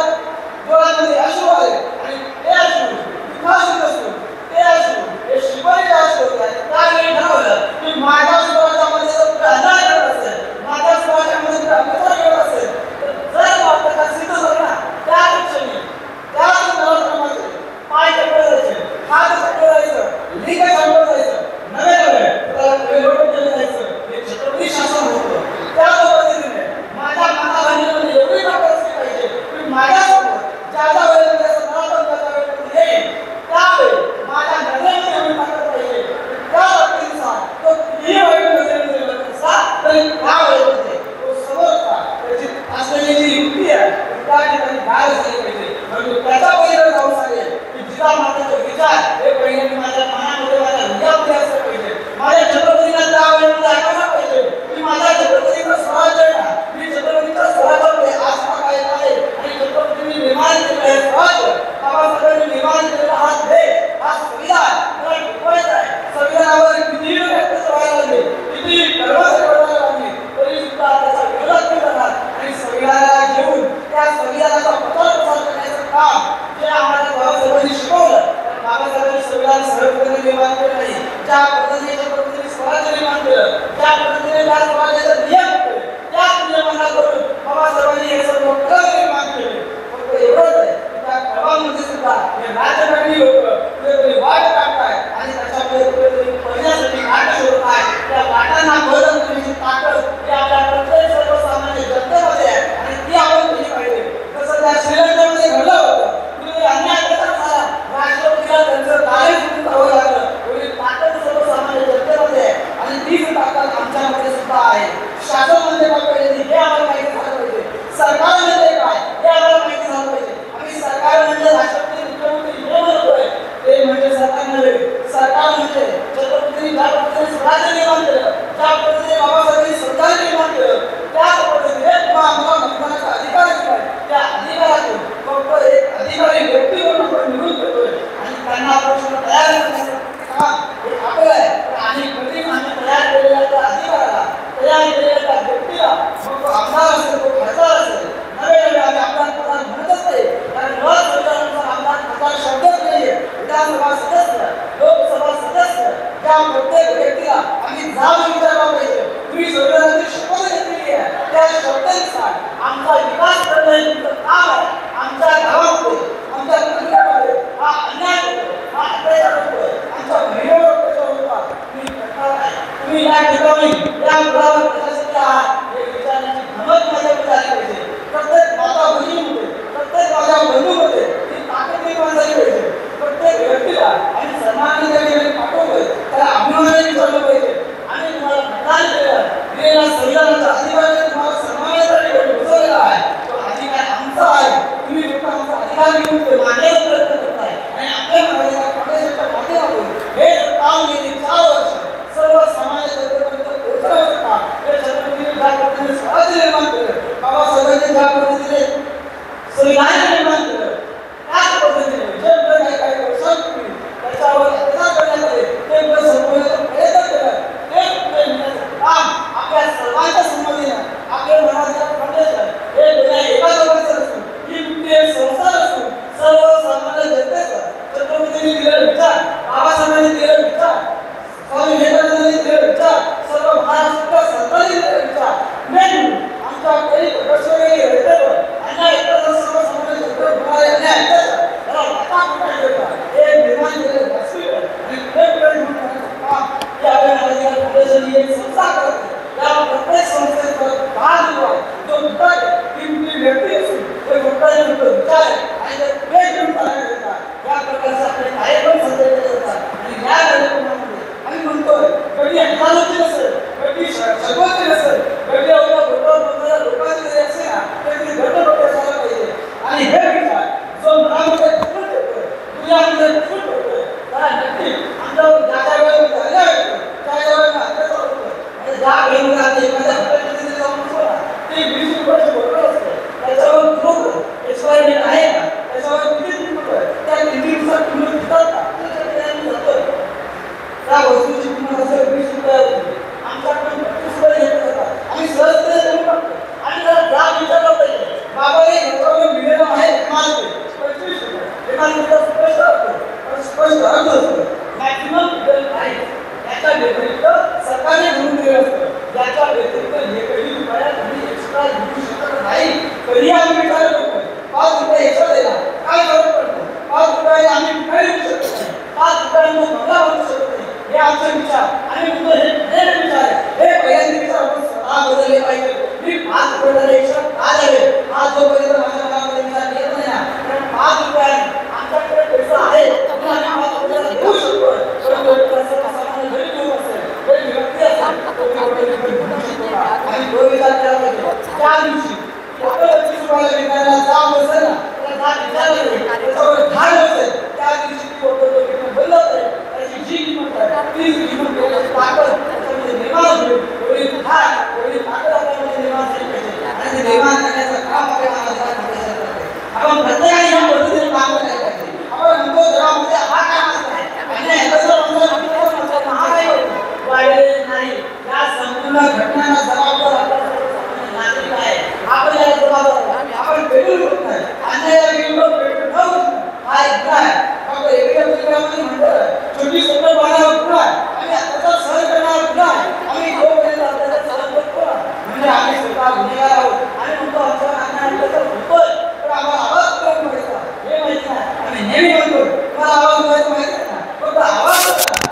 डोळ्यामध्ये अश्रू आले आणि ते अश्रू विकासित असू, ते अश्रू हे शिपाईचे अश्रू होते. आणि त्यावेळी ठरवलं की माझ्या स्वराज्यामध्ये जर कुठे अन्याय करत असेल, माझ्या स्वराज्यामध्ये कुठे अत्याचार करत असेल, तर जर वाटतं सिद्ध झालं ना, त्या क्षणी त्याच नवरात्रामध्ये पाय चक्कर जायचे, हात चक्कर जायचं, लिंग चक्कर जायचं, नवे त्याला लोटून केलं जायचं. हे छत्रपती शासन होतं. त्याच पद्धतीने माझ्या माता बहिणीमध्ये एवढी ताकद असली पाहिजे की माझ्यासोबत ज्या वेळेला त्याचं नवरात्र वेळेला येईल त्यावेळी माझ्या नजरेमध्ये एवढी ताकद पाहिजे. त्या व्यक्तीनुसार तो कितीही वाईट नजरेमध्ये बघत असला तरी त्या वेळेमध्ये तो समोर होता. त्याची असलेली जी युक्ती आहे त्या ठिकाणी काय झाली पाहिजे. परंतु त्याचा पहिला जाऊन सांगेल की जिजामातेचे विचार हे पहिले माझ्या मनामध्ये, माझ्या हृदयामध्ये असले पाहिजे. माझ्या छत्रपतीला त्या वेळेमध्ये ऐकायला पाहिजे की माझ्या छत्रपतीचं स्वराज्य आहे, मी छत्रपतीच्या स्वराज्यामध्ये आस्था काय आहे आणि छत्रपतींनी निर्माण केलेलं आहे स्वराज्य, बाबासाहेबांनी निर्माण केलेला हा देश, हा संविधान मला टिकवायचा आहे. संविधानावर कितीही व्यक्त व्हायला लागले, कितीही कर्मचारी करायला लागले, तरी सुद्धा त्याचा विरोध केला जाणार. आणि संविधानाला घेऊन त्या संविधानाचा प्रचार करण्याचं काम जे आम्हाला बाबासाहेबांनी शिकवलं, बाबासाहेबांनी संविधान सहजपणे निर्माण केलं नाही. ज्या पद्धतीने छत्रपतींनी स्वराज्य निर्माण केलं, ज्या पद्धतीने त्या स्वराज्याचे नियम केले, त्याच नियमांना करून बाबासाहेबांनी हे सर्व कलम निर्माण केले. फक्त एवढंच आहे की त्या कलमांमध्ये सुद्धा हे राजकारणी लोक कुठेतरी वाट काढताय आणि त्याच्यामध्ये कुठेतरी पडण्यासाठी वाट शोधत आहे. त्या वाटांना बदल करण्याची ताकद ही आपल्या प्रत्येक सर्वसामान्य जनतेमध्ये आहे आणि ती आपण केली पाहिजे. तसं त्या श्रीलंकेमध्ये घडलं होतं. कुठेतरी अन्याय अत्याचार झाला, राष्ट्रपतीला त्यांचं दारी सुटून जावं लागलं. एवढी ताकद सर्वसामान्य जनतेमध्ये आहे आणि तीच ताकद आमच्यामध्ये सुद्धा आहे. शासन म्हणजे काय पाहिजे हे आम्हाला माहिती झालं पाहिजे. सरकार म्हणजे काय हे आम्हाला माहिती झालं पाहिजे. आम्ही सरकार म्हणजे राष्ट्रपती मुख्यमंत्री हे म्हणतोय, ते म्हणजे सरकार नव्हे. सरकार म्हणजे छत्रपतींनी ज्या पद्धतीने स्वराज्य निर्माण केलं, ज्या पद्धतीने बाबासाहेबांनी संविधान निर्माण केलं, त्याच पद्धतीने आम्हाला मतदानाचा अधिकार आहे. त्या अधिकारातून फक्त एक अधिकारी व्यक्तीवर आपण निवडून देतोय आणि त्यांना प्रश्न तयार करण्याचं काम हे आपलं आहे. आणि कधी आम्ही तयार केलेल्या त्या अधिकाराला, तयार केलेल्या त्या व्यक्तीला, मग तो आमदार असेल, तो खासदार असेल, नवे आम्ही आमदार प्रधान म्हणतच नाही. कारण संविधानानुसार आमदार खासदार शब्दच नाहीये. विधानसभा सदस्य, लोकसभा सदस्य, त्या प्रत्येक व्यक्तीला आम्ही जाब विचारला पाहिजे. तुम्ही संविधानाची शपथ घेतलेली आहे, त्या शपथेनुसार आमचा विकास करणं हे तुमचं काम आहे. आमच्या गावामध्ये, आमच्या मंदिरामध्ये हा अन्याय होतो, हा अत्याचार होतो, आमच्या बहिणीवर कशा होतात तुम्ही करणार आहे. तुम्ही या ठिकाणी या मुलावर कशासाठी आहात हे विचारण्याची हिंमत माझ्याकडे आली पाहिजे. प्रत्येक माता भगिनीमध्ये, प्रत्येक माझ्या बंधूमध्ये ही ताकद निर्माण झाली पाहिजे. प्रत्येक व्यक्तीला आणि सन्मानाने त्या ठिकाणी पाठवतोय त्याला अभिमानाने विचारलं पाहिजे. आम्ही तुम्हाला मतदान केलं, दिलेल्या संविधानाच्या अधिकाराने तुम्हाला सन्मानासाठी बसवलेला आहे. तो अधिकार आमचा आहे. तुम्ही फक्त आमचा अधिकार घेऊन ते मान्याचा प्रयत्न करताय आणि आपल्या महाराष्ट्र फाउंडेशनच्या माध्यमातून हे काम गेली 4 वर्ष सर्व सामान्य जनतेपर्यंत पोहोचवण्याचं काम हे छत्रपतींनी ज्या पद्धतीने स्वराज्य निर्माण केलं, बाबासाहेबांनी ज्या पद्धतीने संविधान निर्माण केलं, त्याच पद्धतीने जे काही वर्षांपूर्वी त्याच्यावर अत्याचार करण्यात आले ते संपवण्याचा प्रयत्न केला. ते काम आपल्या सर्वांच्या संमतीने आपल्या महाराष्ट्र फाउंडेशन हे गेल्या एका वर्षात असून ही कुठली एक संस्था असून सर्वसामान्य जनतेचं छत्रपतींनी दिलेले विचार, बाबासाहेबांनी दिलेले स्वामी विवेकानंदांनी दिलेले विचार सर्व महाराष्ट्राच्या संतांनी दिलेले विचार मेन आमच्या काही प्रश्नही रेटेवर अन्याय इतर सर्व समाजाचे उत्तर होणारे अन्याय त्याला वाटा कुठे हे निर्माण केलेले वास्तविक आणि वेगवेगळे काम या अभियानाच्या फाउंडेशनने एक संस्था करते या प्रत्येक संस्थेचा भाग निभाव जो विचार ती व्यक्ती असून ते कोणताही विचार आणि ते वेगवेगळे चालणे देतात या प्रकारचे आपले कार्यक्रम संघटित करतात आणि या कार्यक्रमामध्ये आम्ही म्हणतोय कधी टेक्नॉलॉजी नसेल कधी सर्वोच्च नसेल कधी आपल्या बोलणाऱ्या लोकांची जरी असेल ना तरी घटक असायला पाहिजे आणि हे विचार जो मनामध्ये फुट होतोय तुझ्यामध्ये फुट होतोय त्याला नक्की आमच्यावर ज्या वेळेला अन्याय होतो त्या वेळेला अत्याचार होतो आणि ज्या वेळेला एखाद्या हॉटेलमध्ये जाऊन बसला ते 20 रुपयाची बॉटल असते त्याच्यावर खूप एक्सपायरी डेट आहे का त्याच्यावर किती किंमत आहे त्या किमतीनुसार किंमत देतात का त्या वस्तूची किंमत असेल 20 रुपये होती आमच्याकडून 25 रुपये घेतले जातात आम्ही सहजतेने देऊ टाकतो आणि त्याला जाब विचारला पाहिजे बाबा हे ह्याच्यावर मिळेल आहे माल 25 रुपये एखादा स्पष्ट असतो स्पष्ट अर्थ असतो मॅक्सिमम बिल आहे याच्या व्यतिरिक्त सरकारने म्हणून दिलं असतं याच्या व्यतिरिक्त एकही रुपया तुम्ही एक्स्ट्रा घेऊ शकत नाही तरी आम्ही विचार करतो 5 रुपये एक्स्ट्रा द्यायला काय फरक पडतो 5 रुपये आम्ही काही देऊ शकत नाही 5 रुपयांना बंगला बनवू शकत नाही हे आमचे विचार आणि म्हणतो हे विचार आहे हे पहिल्यांदा विचार आपण स्वतः बदलले पाहिजे मी 5 रुपये एक्स्ट्रा का द्यावे हा जोपर्यंत माझ्या मनामध्ये विचार येत नाही ना कारण 5 रुपये आमच्याकडे पैसा आहे आणि आम्ही 5 रुपये देऊ शकतो परंतु घरी घेऊन असेल घरी व्यक्ती असेल आणि तो विचार केला पाहिजे त्या दिवशी 25 रुपयाला विकायला जाम असेल ना त्याला जाम विचारलं त्याच्यावर ठाण असेल त्या दिवशी ती विकणं बंद असेल त्याची जी किंमत आहे ती किंमत ताकद त्याच्यामध्ये निर्माण होईल थोडी ठाण थोडी ताकद आपल्यामध्ये निर्माण झाली पाहिजे आणि ते निर्माण करण्याचं काम आपण प्रत्येकाने ह्या पद्धतीने काम करायला पाहिजे आपण म्हणतो जगामध्ये हा काम असतो आणि ह्याचं महागाई वाढलेली नाही या संपूर्ण घटनांना जबाबदार नागरिक आहे आपण याला जबाबदार आपण पेट्रोल होत नाही अन्यायाला विरोध पेट्रोल न होत हा एक गुन्हा आहे फक्त एका परिवारामध्ये म्हणतो छोटी सोपं पाण्यावर गुन्हा आहे आम्ही त्याचा सहन करण्यावर गुन्हा आहे आम्ही जोपर्यंत त्याचा सहन करतो म्हणजे आम्ही स्वतः गुन्हेगार आहोत आणि म्हणतो आमचा अन्याय आपल्याला होतोय तर आम्हाला आवाज करून व्हायचा हे माहिती नाही आम्ही नेहमी म्हणतो तुम्हाला आवाज व्हायचा माहिती आहे ना फक्त आवाज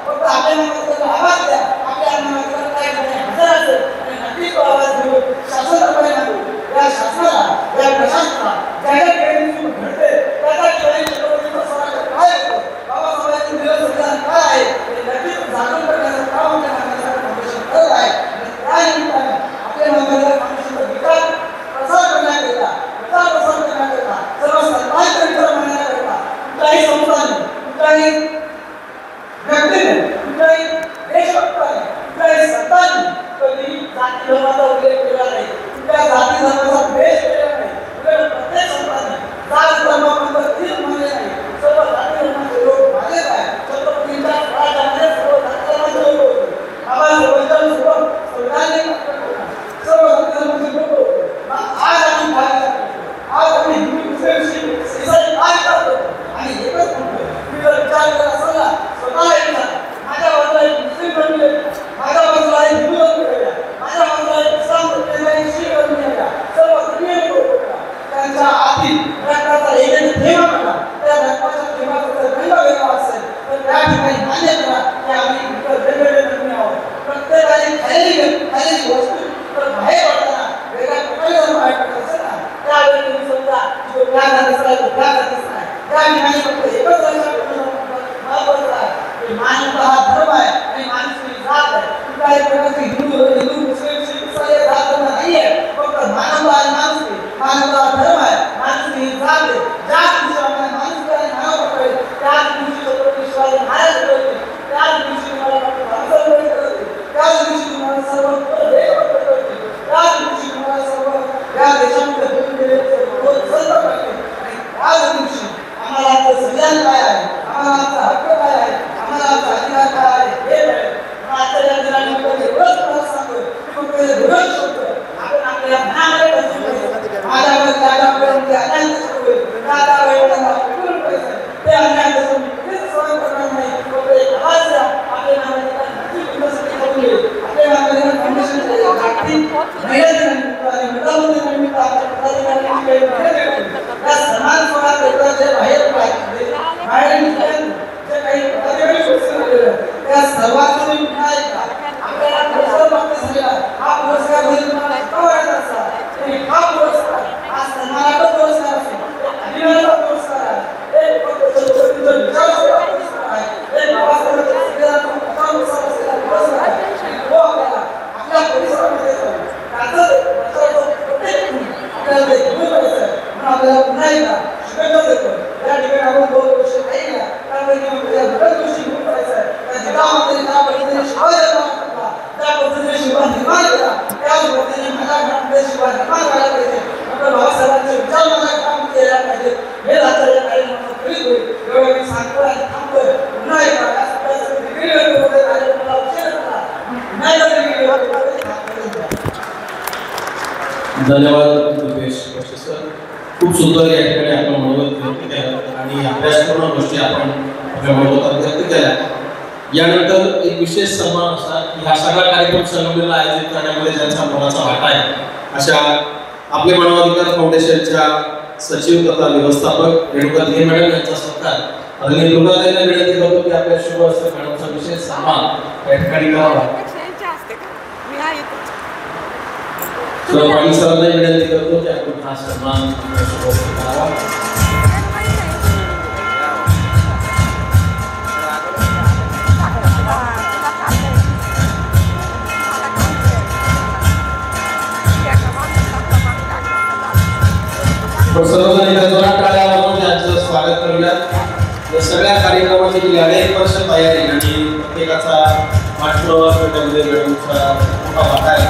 फक्त आपल्या मनाचा आवाज द्या आपल्या मनाचा काय हजर असेल आणि नक्कीच तो आवाज घेऊन शासनाकडे मागू या शासनाला या प्रशासनाला ज्याच्या केंद्रीय घडते त्याच्या केंद्रीय छत्रपतीचा समाज काय होतो बाबासाहेबांनी दिलेलं संविधान काय आहे हे नक्कीच जाणून करण्याचं काम आपल्या मानवाच्या फाउंडेशन करत आहे आणि त्या निमित्ताने आपल्या मानवाच्या फाउंडेशनचा विचार प्रसार करण्याकरिता प्रसार करण्याकरिता सर्व सरकारचे विचार मांडण्याकरिता कुठल्याही संस्थाने कुठल्याही व्यक्तीने कुठल्याही देशभक्ताने कुठल्याही संतांनी कधी जाती धर्माचा उल्लेख केला नाही कुठल्या जाती धर्माचा द्वेष केला नाही प्रत्येक संतांनी जात धर्माबद्दल तीच मानले नाही सर्व जाती धर्माचे लोक मानले आहे छत्रपतींच्या स्वराज्यामध्ये सर्व जाती धर्माचे लोक होते बाबासाहेबांच्या सोबत संविधानिक सर्व जाती धर्माचे लोक होते आज आम्ही काय आज आम्ही हिंदू मुस्लिम ईसाई काय करतो आणि एकच म्हणतो मी जर विचार करत असेल ना स्वतः विचार माझ्या बाजूला एक मुस्लिम धर्मीय माझ्या बाजूला एक हिंदू धर्मीय माझ्या बाजूला एक इस्लाम धर्मीय शीख धर्मीय सर्व धर्मीय लोक त्यांच्या आतील रक्ताचा एक थेंब होता त्या रक्ताच्या थेंबाचा जर रंग वेगळा असेल तर त्या ठिकाणी मान्य करा की आम्ही वेगवेगळे धर्मीय आहोत प्रत्येकाने खाल्लेली वस्तू तर बाहेर पडताना वेगळ्या प्रकारे जर बाहेर पडत असेल ना त्यावेळी तुम्ही समजा जो त्या जातीचा आहे तो त्या जातीचा आहे त्या ठिकाणी फक्त एकच महत्वाचं आहे की मानवता हा धर्म आहे आणि माणूस ही जात आहे कुठल्याही प्रकारची हिंदू मुस्लिम शीख ईसाई जात धर्म नाही आहे फक्त मानवता आणि माणुसकी मानवता हा धर्म आहे माणूस ही जात आहे ज्या दिवशी आपल्या माणुसकी आणि मानवता कळेल त्याच दिवशी छत्रपती शिवाजी महाराज कळतील त्याच दिवशी तुम्हाला बाबासाहेब कळतील त्याच दिवशी तुम्हाला सर्व देशभक्त कळतील त्याच दिवशी तुम्हाला सर्व या देशामध्ये होऊन गेलेले सर्व संत कळतील आणि त्याच दिवशी आम्हाला आमचं संविधान काय आहे आम्हाला आमचा हक्क काय आहे आम्हाला आमचा अधिकार धन्यवाद रुपेश सर. खूप सुंदर या ठिकाणी आपण मनोगत व्यक्त केलं आणि अभ्यासपूर्ण गोष्टी आपण आपल्या मनोगतात व्यक्त केल्या. यानंतर एक विशेष सन्मान असा की हा सगळा कार्यक्रम संगमनेरला आयोजित करण्यामध्ये ज्यांचा मोलाचा वाटा आहे अशा आपले मानवाधिकार फाउंडेशनच्या सचिव तथा व्यवस्थापक रेणुका दिघे मॅडम यांचा सत्कार आदरणीय दुर्गाताईंना विनंती करतो की आपल्या शुभ हस्ते मॅडमचा विशेष सन्मान या ठिकाणी करावा. पाटील सरांना विनंती करतो की आपण हा सन्मान आपल्या शुभ हस्ते करावा. सर्वजण एकदा जोरात टाळ्या वाजवून त्यांचं स्वागत करूया. या सगळ्या कार्यक्रमाची गेली अनेक वर्ष तयारी आणि प्रत्येकाचा पाठपुरावा त्यामध्ये मॅडमचा मोठा वाटा आहे.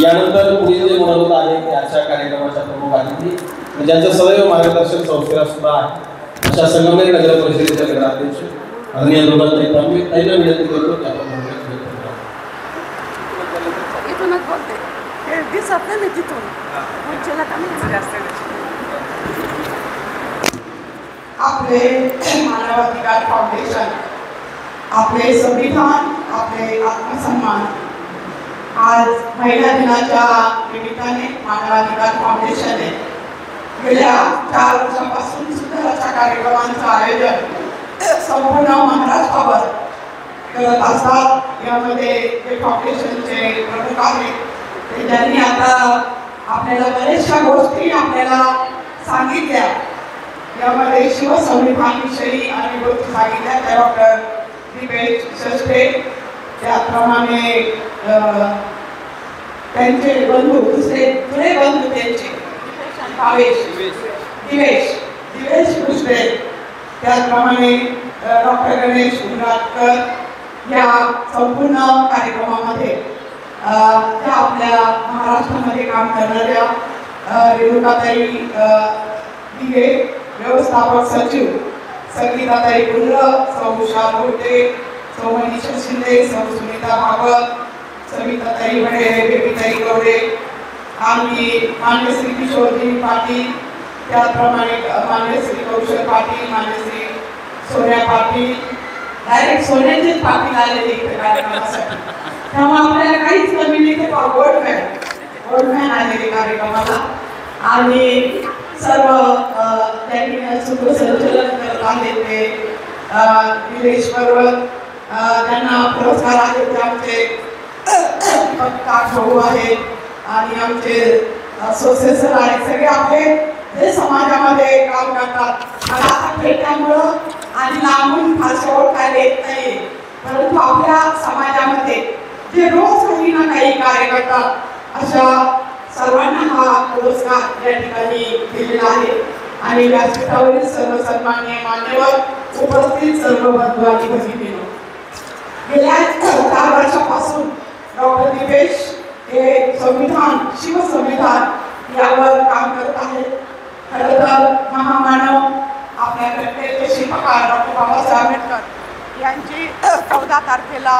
यानंतर पुढील जे मनोगत आहे ते आजच्या कार्यक्रमाच्या प्रमुख अतिथी ज्यांचं सदैव मार्गदर्शन संस्थेला सुद्धा आहे अशा संगमनेर नगर परिषदेच्या नगराध्यक्ष आदरणीय दुर्गाताई तांबे ताईंना विनंती करतो की आपण मनोगत व्यक्त करा. इथूनच बोलते हे दिसत नाही तिथून आपले मानवाधिकार फाउंडेशन, आपले संविधान, आपले आत्मसन्मान. आज महिला दिनाच्या निमित्ताने मानवाधिकार फाउंडेशनने गेल्या 4 वर्षांपासून सुधाराच्या कार्यक्रमांचं आयोजन संपूर्ण महाराष्ट्रावर करत असतात. यामध्ये जे फाउंडेशनचे प्रमुख आहेत ते ज्यांनी आता आपल्याला बऱ्याचशा गोष्टी आपल्याला सांगितल्या. यामध्ये शिवसंविधानाविषयी अनेक गोष्टी सांगितल्या त्या डॉक्टर दिपेश सचदे, त्याप्रमाणे त्यांचे बंधू दुसरे बंधू त्यांचे दिवेश कृष्णे, त्याचप्रमाणे डॉक्टर गणेश उमराटकर या संपूर्ण कार्यक्रमामध्ये त्या आपल्या महाराष्ट्रामध्ये काम करणाऱ्या रेणुकाताई दिघे, व्यवस्थापक सचिव संगीताताई गुंड, सौ उषा लोटे, सौ मनीषा शिंदे, सौ सुनीता भागवत, सविताताई वडे, बेबीताई गवडे आणि मान्य श्री किशोरजी पाटील, त्याचप्रमाणे मान्य श्री कौशल पाटील, मान्य श्री सोन्या पाटील, डायरेक्ट सोन्याचेच पाटील आलेले इथे कार्यक्रमासाठी. त्यामुळे आपल्याला काहीच कमी नाही ते गोल्डमॅन आलेले कार्यक्रमाला आणि सर्व त्यांनी सूत्रसंचलन करत आहेत ते निलेश पर्वत, त्यांना पुरस्कार आहेत ते आमचे भाऊ आहेत आणि आमचे सोसेसर आहेत. सगळे आपले जे समाजामध्ये काम करतात. मला आता भेटल्यामुळं आणि लांबून फारशा ओळखायला येत नाही, परंतु आपल्या समाजामध्ये जे रोज काही ना काही कार्य करतात अशा सर्वांना हा पुरस्कार या ठिकाणी दिलेला आहे. आणि व्यासपीठावरील सर्व सन्माननीय मान्यवर, उपस्थित सर्व बंधू आणि भगिनींनो, गेल्या 4 वर्षापासून डॉक्टर दिपेश हे संविधान, शिवसंविधान यावर काम करत आहेत. खरं तर महामानव आपल्या घटनेचे शिल्पकार डॉक्टर बाबासाहेब आंबेडकर यांची 14 तारखेला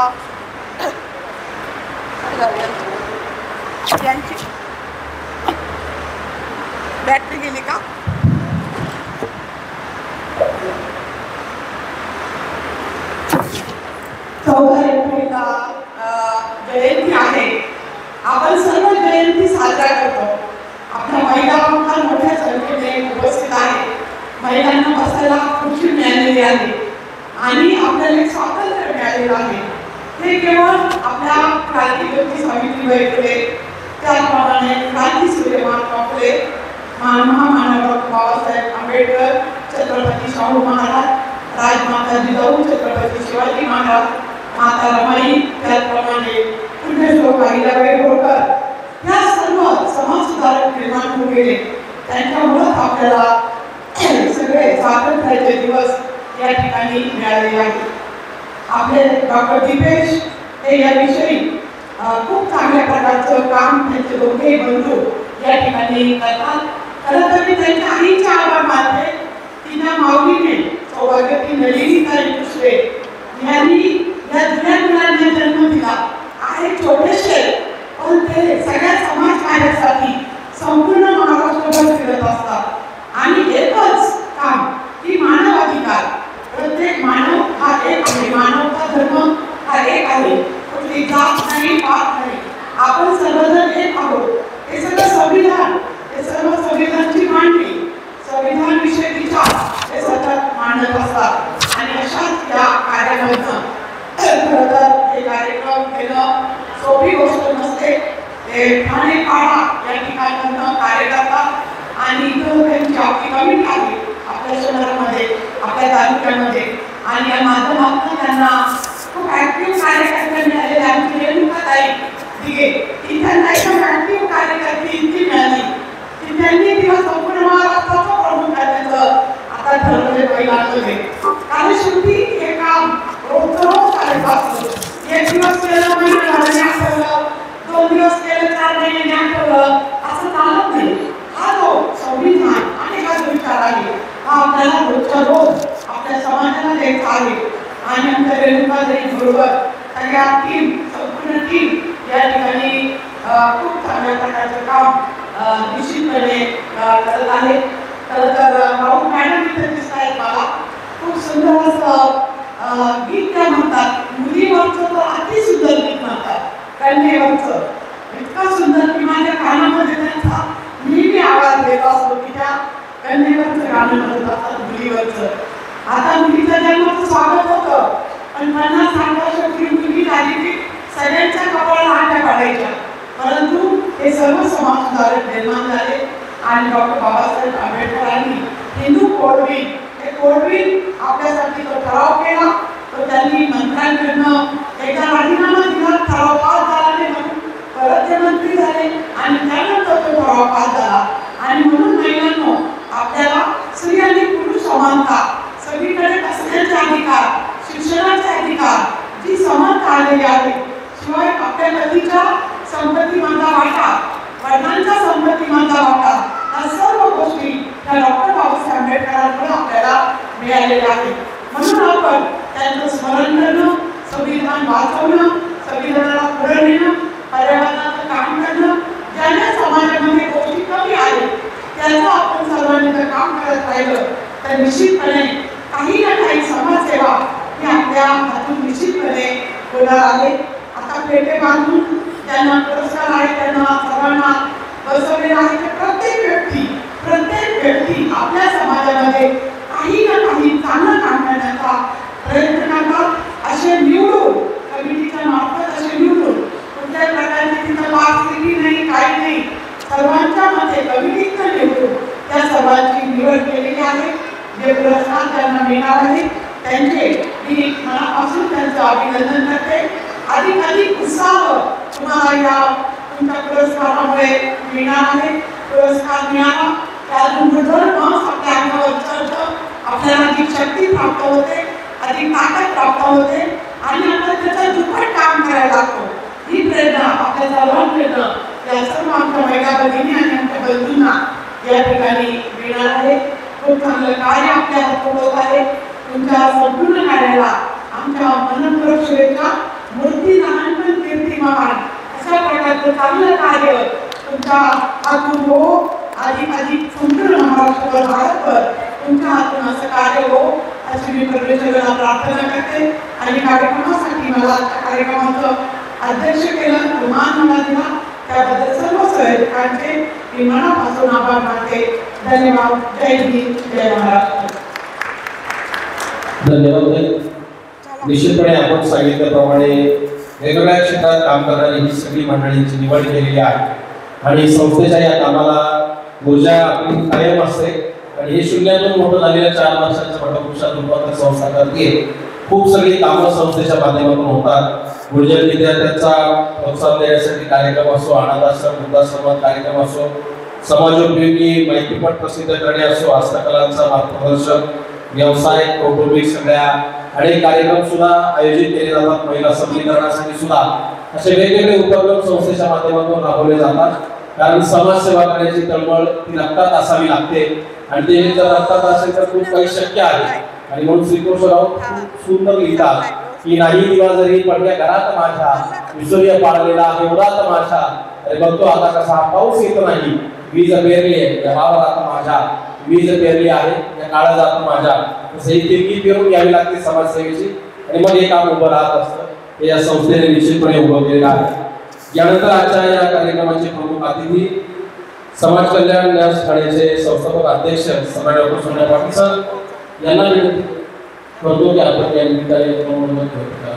यांची बॅटरी गेली का? एप्रिलला जयंती आहे. आपण सर्व जयंती साजरा करतो. आपल्या महिला फार मोठ्या संख्येने उपस्थित आहे. महिलांना बसायला खुर्ची मिळालेली आहे आणि आपल्याला एक स्वातंत्र्य मिळालेलं आहे. हे केवळ आपल्या क्रांतिज्योती सावित्रीबाई फुले, त्याचप्रमाणे क्रांतीसूर्य महात्मा फुले, महामानव डॉक्टर बाबासाहेब आंबेडकर, छत्रपती शाहू महाराज, राजमाता जिजाऊ छत्रपती शिवाजी महाराज, माता रमाई, त्याचप्रमाणे पुण्यश्लोक अहिल्याबाई होळकर या सर्व समाजसुधारक निर्माण होऊन गेले. त्यांच्यामुळेच आपल्याला सगळे स्वातंत्र्याचे दिवस या ठिकाणी मिळालेले आहेत. आपले डॉक्टर दिपेश हे याविषयी खूप चांगल्या प्रकारचं काम त्यांचे दोघेही बंधू या ठिकाणी करतात. खरं तर मी त्यांच्या आईचे आभार मानते. तिच्या माऊलीने सौभाग्यवती नलिनीताई कृष्णे यांनी या जुन्या मुलांना जन्म दिला आहे. छोटेसे पण ते माध्यमातून खरं तर हे कार्यक्रम घेणं सोपी गोष्ट नसते. ते ठाणे पाडा या ठिकाणातून कार्यकर्ता आणि इथं त्यांची आपली कमिटी आहे आपल्या शहरामध्ये, आपल्या तालुक्यामध्ये, आणि या माध्यमातून त्यांना खूप ऍक्टिव्ह कार्यकर्ते मिळालेले. आमची रेणुकाताई दिघे ही त्यांना एकदम ऍक्टिव्ह कार्यकर्ती इतकी मिळाली की त्यांनी तिला संपूर्ण महाराष्ट्राचं प्रमुख करण्याचं आता ठरवले महिलांमध्ये. कारण शेवटी हे काम रोजचं रोज करायचं असतं. एक दिवस केलं महिना झालं आठवलं, 2 दिवस केलं 4 महिने आठवलं, असं चालत नाही. हा जो संविधान आणि हा जो विचार आहे हा आपल्याला रोजच्या रोज आपल्या समाजाला द्यायचा आहे. आणि आमच्या रेणुकाताई बरोबर सगळ्या टीम, संपूर्ण टीम या ठिकाणी खूप चांगल्या प्रकारचं काम निश्चितपणे करत आहे. खरं तर राहुल मॅडम इथे दिसत आहेत मला. खूप सुंदर असं गीत त्या म्हणतात. मुलीवरचं तर अति सुंदर गीत म्हणतात, कन्येवरचं. इतकं सुंदर की माझ्या कानामध्ये त्यांचा नेहमी आवाज येत असतो की त्या कन्येवरचं गाणं म्हणत असतात, मुलीवरचं. आता मुलीच्या जन्माचं स्वागत होतं, पण 50-60 वर्षाची मुलगी झाली की सगळ्यांच्या कपाळाला आट्या पाडायच्या. परंतु हे सर्व समाज सुधारक निर्माण झाले आणि डॉक्टर बाबासाहेब आंबेडकरांनी हिंदू कोड बिल, हे कोड बिल आपल्यासाठी तो ठराव केला. तो त्यांनी मंत्र्यांकडनं एकदा राजीनामा दिला, ठराव पास झाला नाही म्हणून परत ते मंत्री झाले आणि त्यानंतर तो ठराव पास झाला. आणि म्हणून महिलांनो, आपल्याला स्त्री आणि पुरुष समानता, सगळीकडे असण्याचे अधिकार, शिक्षणाचे अधिकार, जी समानता आलेली आहे. शिवाय आपल्या नदीच्या संपत्तीमधला वाटा, वडिलांच्या संपत्तीमधला वाटा, या सर्व गोष्टी त्या डॉक्टर बाबासाहेब आंबेडकरांकडून आपल्याला मिळालेल्या आहेत. म्हणून आपण त्यांचं स्मरण करणं, संविधान वाचवणं, संविधानाला पुढे नेणं, पर्यावरणाचं काम करणं, ज्या ज्या समाजामध्ये गोष्टी कमी आहेत त्याचं आपण सर्वांनी जर काम करत राहिलं तर निश्चितपणे काही ना काही समाजसेवा ही आपल्या हातून निश्चितपणे होणार आहे. आता पेटे बांधून ज्यांना पुरस्कार आहे त्यांना सर्वांना बसवलेला आहे. प्रत्येक व्यक्ती आपल्या समाजामध्ये काही ना काही चांगलं काम करण्याचा प्रयत्न करतात. असे निवडून कमिटीच्या मार्फत असे निवडून कुठल्याही प्रकारची तिथं पासली नाही, काही नाही, सर्वांच्या मध्ये कमिटीचं निवडून त्या सर्वांची निवड केलेली आहे. जे पुरस्कार त्यांना मिळणार आहे त्यांचे मी मनापासून त्यांचं अभिनंदन करते. अधिक उत्साह तुम्हाला या तुमच्या पुरस्कारामुळे मिळणार आहे. पुरस्कार मिळाला त्यातून जर मग आपल्या अंगावर चढतं, आपल्याला अधिक शक्ती प्राप्त होते, अधिक ताकद प्राप्त होते आणि आपण त्याचं दुप्पट काम करायला लागतो. ही प्रेरणा आपल्या सर्वांकडनं या सर्व आमच्या महिला भगिनी आणि आमच्या बंधूंना या ठिकाणी मिळणार आहे. खूप चांगलं कार्य आपल्या हातून होत आहे. तुमच्या संपूर्ण कार्याला आमच्या मनपूर्वक शुभेच्छा. मूर्ती लहानपण कीर्ती महान अशा प्रकारचं चांगलं कार्य तुमच्या हातून हो, अधिक संपूर्ण महाराष्ट्रभर, भारतभर तुमच्या हातून असं कार्य हो अशी मी परमेश्वराला प्रार्थना करते. आणि कार्यक्रमासाठी मला आजच्या कार्यक्रमाचं अध्यक्ष केलं, मान मला दिला, त्याबद्दल सर्व सहकार्यांचे मी मनापासून आभार मानते. धन्यवाद. जय हिंद, जय महाराष्ट्र. धन्यवाद. निश्चितपणे आपण सांगितल्याप्रमाणे वेगवेगळ्या क्षेत्रात काम करणारी ही सगळी मंडळींची निवड केलेली आहे आणि संस्थेच्या या कामाला ऊर्जा आपली कायम असते. आणि हे शून्यातून मोठं झालेल्या 4 वर्षाच्या वटवृक्षात रूपांतर संस्था करते. खूप सगळी कामं संस्थेच्या माध्यमातून होतात. गुर्जर विद्यार्थ्यांचा प्रोत्साहन देण्यासाठी कार्यक्रम असो, अनाथाश्रम, वृद्धाश्रमात कार्यक्रम असो, समाजोपयोगी माहितीपट प्रसिद्ध करणे असो, हस्तकलांचा मार्गदर्शन, व्यवसाय, कौटुंबिक सगळ्या अनेक कार्यक्रम सुद्धा आयोजित केले जातात. महिला सबलीकरणासाठी सुद्धा असे वेगवेगळे उपक्रम संस्थेच्या माध्यमातून राबवले जातात. कारण समाजसेवा करण्याची तळमळ ती रक्तात असावी लागते आणि ते जर रक्तात असेल तर खूप काही शक्य आहे. आणि म्हणून श्रीकृष्णराव खूप सुंदर लिहितात की नाही दिवा जरी पडल्या घरात माझ्या, विसूर्य पाळलेला आहे उरात माझ्या, अरे बघतो आता कसा पाऊस येत नाही, वीज पेरली आहे या भावात माझ्या, वीज पेरली आहे या काळा जात माझ्या. ही तिरकी पेरून घ्यावी लागते समाजसेवेची आणि मग हे काम उभं राहत असतं. हे या संस्थेने निश्चितपणे उभं केलेलं आहे. यानंतर आजच्या या कार्यक्रमाचे प्रमुख अतिथी समाज कल्याण न्यास ठाण्याचे संस्थापक अध्यक्ष डॉक्टर सोनिया पाटील सर यांना विनंती. करतो की आपण या निमित्ताने मदत करतो.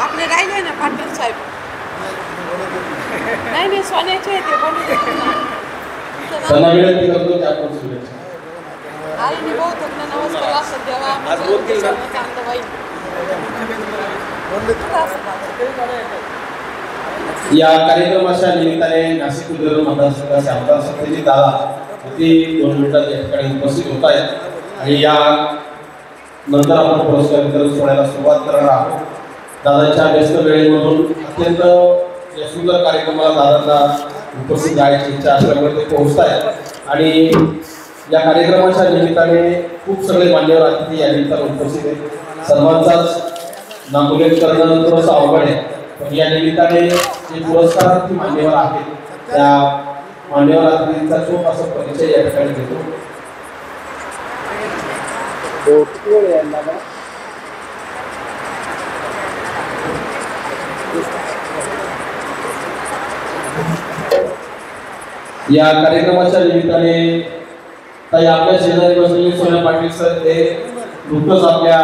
आपले राहिले ना पाटील साहेब. नाही सोन्याचे ते त्यांना विनंती करतो की आपण शुभेच्छा. आईने बहुतेक नमस्कार असं देवा चांगलं बाई. या कार्यक्रमाच्या निमित्ताने नाशिक उद्योग मतदारसंघाचे आमदार सत्यजित दादा अगदी 2 मिनिटात या ठिकाणी उपस्थित होत आहेत आणि या नंतर आपण पुरस्कार वितरण सोहळ्याला सुरुवात करणार आहोत. दादांच्या व्यस्त वेळेमधून अत्यंत या सुंदर कार्यक्रमाला दादांना उपस्थित राहायची इच्छा असल्यामुळे ते पोहोचत आहेत आणि या कार्यक्रमाच्या निमित्ताने खूप सगळे मान्यवर अतिथी या निमित्ताने उपस्थित आहेत. सर्वांचाच नामोल्लेख करणं थोडंसं अवघड आहे, पण या निमित्ताने जे पुरस्कारार्थी मान्यवर आहेत त्या मान्यवर अतिथींचा खूप असा परिचय या ठिकाणी घेतो. या कार्यक्रमाच्या निमित्ताने ताई आपल्या शेजारी बसलेले सोन्या पाटील सर ते नुकतंच आपल्या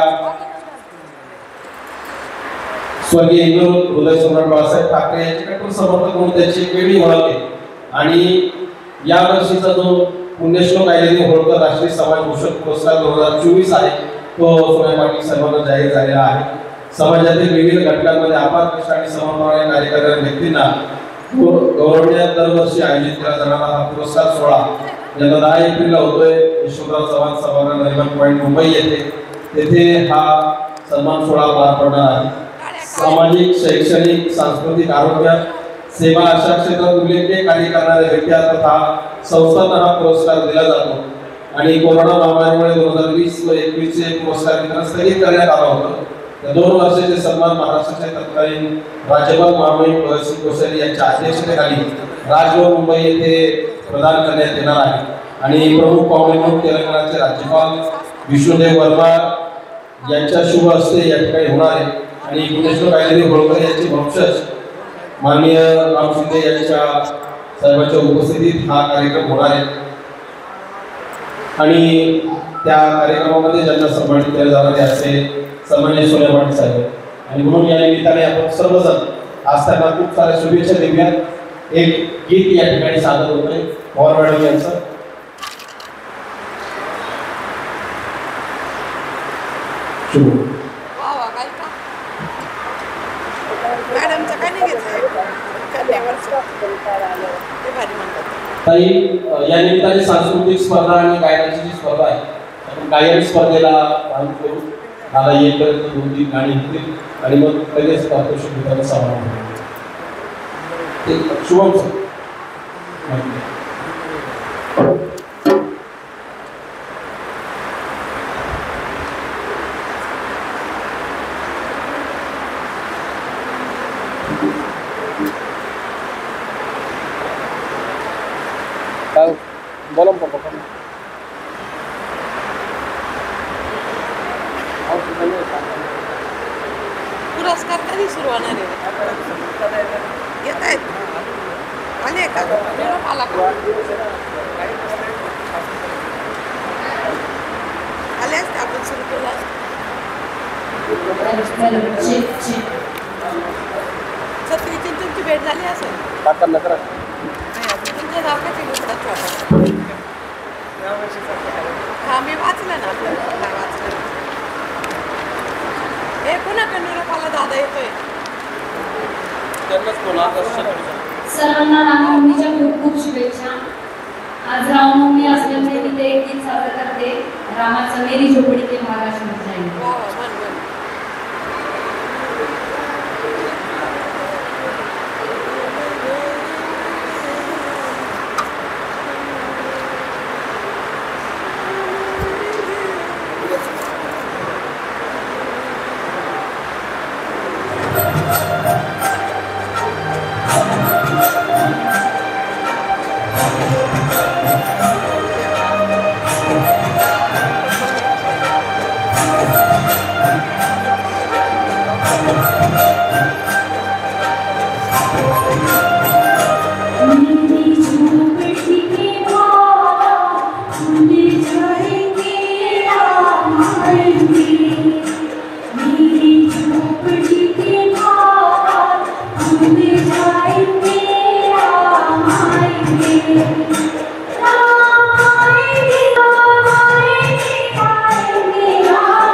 स्वर्गीय इंदूर हृदय सम्राट बाळासाहेब ठाकरे यांचे कट्टर समर्थक म्हणून त्यांची एक वेगळी ओळख आहे आणि या वर्षीचा जो पुण्यश्लोक अहिल्यादेवी होळकर राष्ट्रीय समाज पोषक पुरस्कार 2024 आहे तो सोन्या पाटील सर्वांना जाहीर झालेला आहे. समाजातील विविध घटकांमध्ये अपार कष्ट आणि समर्पणाने कार्य करणाऱ्या व्यक्तींना गौरवण्यात दरवर्षी आयोजित केला जाणारा हा पुरस्कार सोहळा यंदा 10 एप्रिलला होतोय. यशवंतराव चव्हाण सभागृह नरिमन पॉइंट मुंबई येथे तेथे हा सन्मान सोहळा पार पडणार आहे. सामाजिक, शैक्षणिक, सांस्कृतिक, आरोग्य सेवा अशा क्षेत्रात उल्लेखनीय कार्य करणाऱ्या व्यक्ती तथा संस्थांना हा पुरस्कार दिला जातो आणि कोरोना महामारीमुळे 2020 व 21 चे पुरस्कार वितरण स्थगित करण्यात आलं होतं. या 2 वर्षाचे सन्मान महाराष्ट्राचे तत्कालीन राज्यपाल महामहिम भगतसिंग कोश्यारी यांच्या अध्यक्षतेखाली राजभवन मुंबई येथे प्रदान करण्यात येणार आहे आणि प्रमुख पाहुणे म्हणून तेलंगणाचे राज्यपाल विष्णुदेव वर्मा यांच्या शुभ हस्ते या ठिकाणी होणार आहे आणि पुण्यश्लोक अहिल्यादेवी होळकर यांचे वंशज माननीय राम शिंदे यांच्या साहेबांच्या उपस्थितीत हा कार्यक्रम होणार आहे आणि त्या कार्यक्रमामध्ये ज्यांना सन्मानित केले जाणार आहे असे सन्माननीय सोन्या पाटील साहेब आणि म्हणून या निमित्ताने आपण सर्वजण आज त्यांना खूप साऱ्या शुभेच्छा देऊया. एक गीत या ठिकाणी सादर होतंय पवार मॅडम यांचं. मॅडमचं काय नाही घेतलं ताई या निमित्ताने सांस्कृतिक स्पर्धा आणि गायनाची जी स्पर्धा आहे आपण गायन स्पर्धेला भाग करू. दादा येईपर्यंत 2-3 गाणी होतील आणि मग लगेच पारितोषिक वितरण समारंभ होईल. शुभम सर बोला पप्पा. पुरस्कार कधी सुरू होणार आहे? येत आहेत आले का निरोप आला का? आले असते आपण सुरू केला. सत्रीची तुमची भेट झाली असेल तुमच्या दाखवायची गुजरात हा मी वाचलं ना आपल्याला वाचलं. हे पुन्हा निरोपाला दादा येतोय. सर्वांना रामनवमीच्या खूप खूप शुभेच्छा. आज रामनवमी असल्यामुळे मी ते एक गीत सादर करते. रामाचं मेरी झोपडी के महाराष्ट्र जाईल.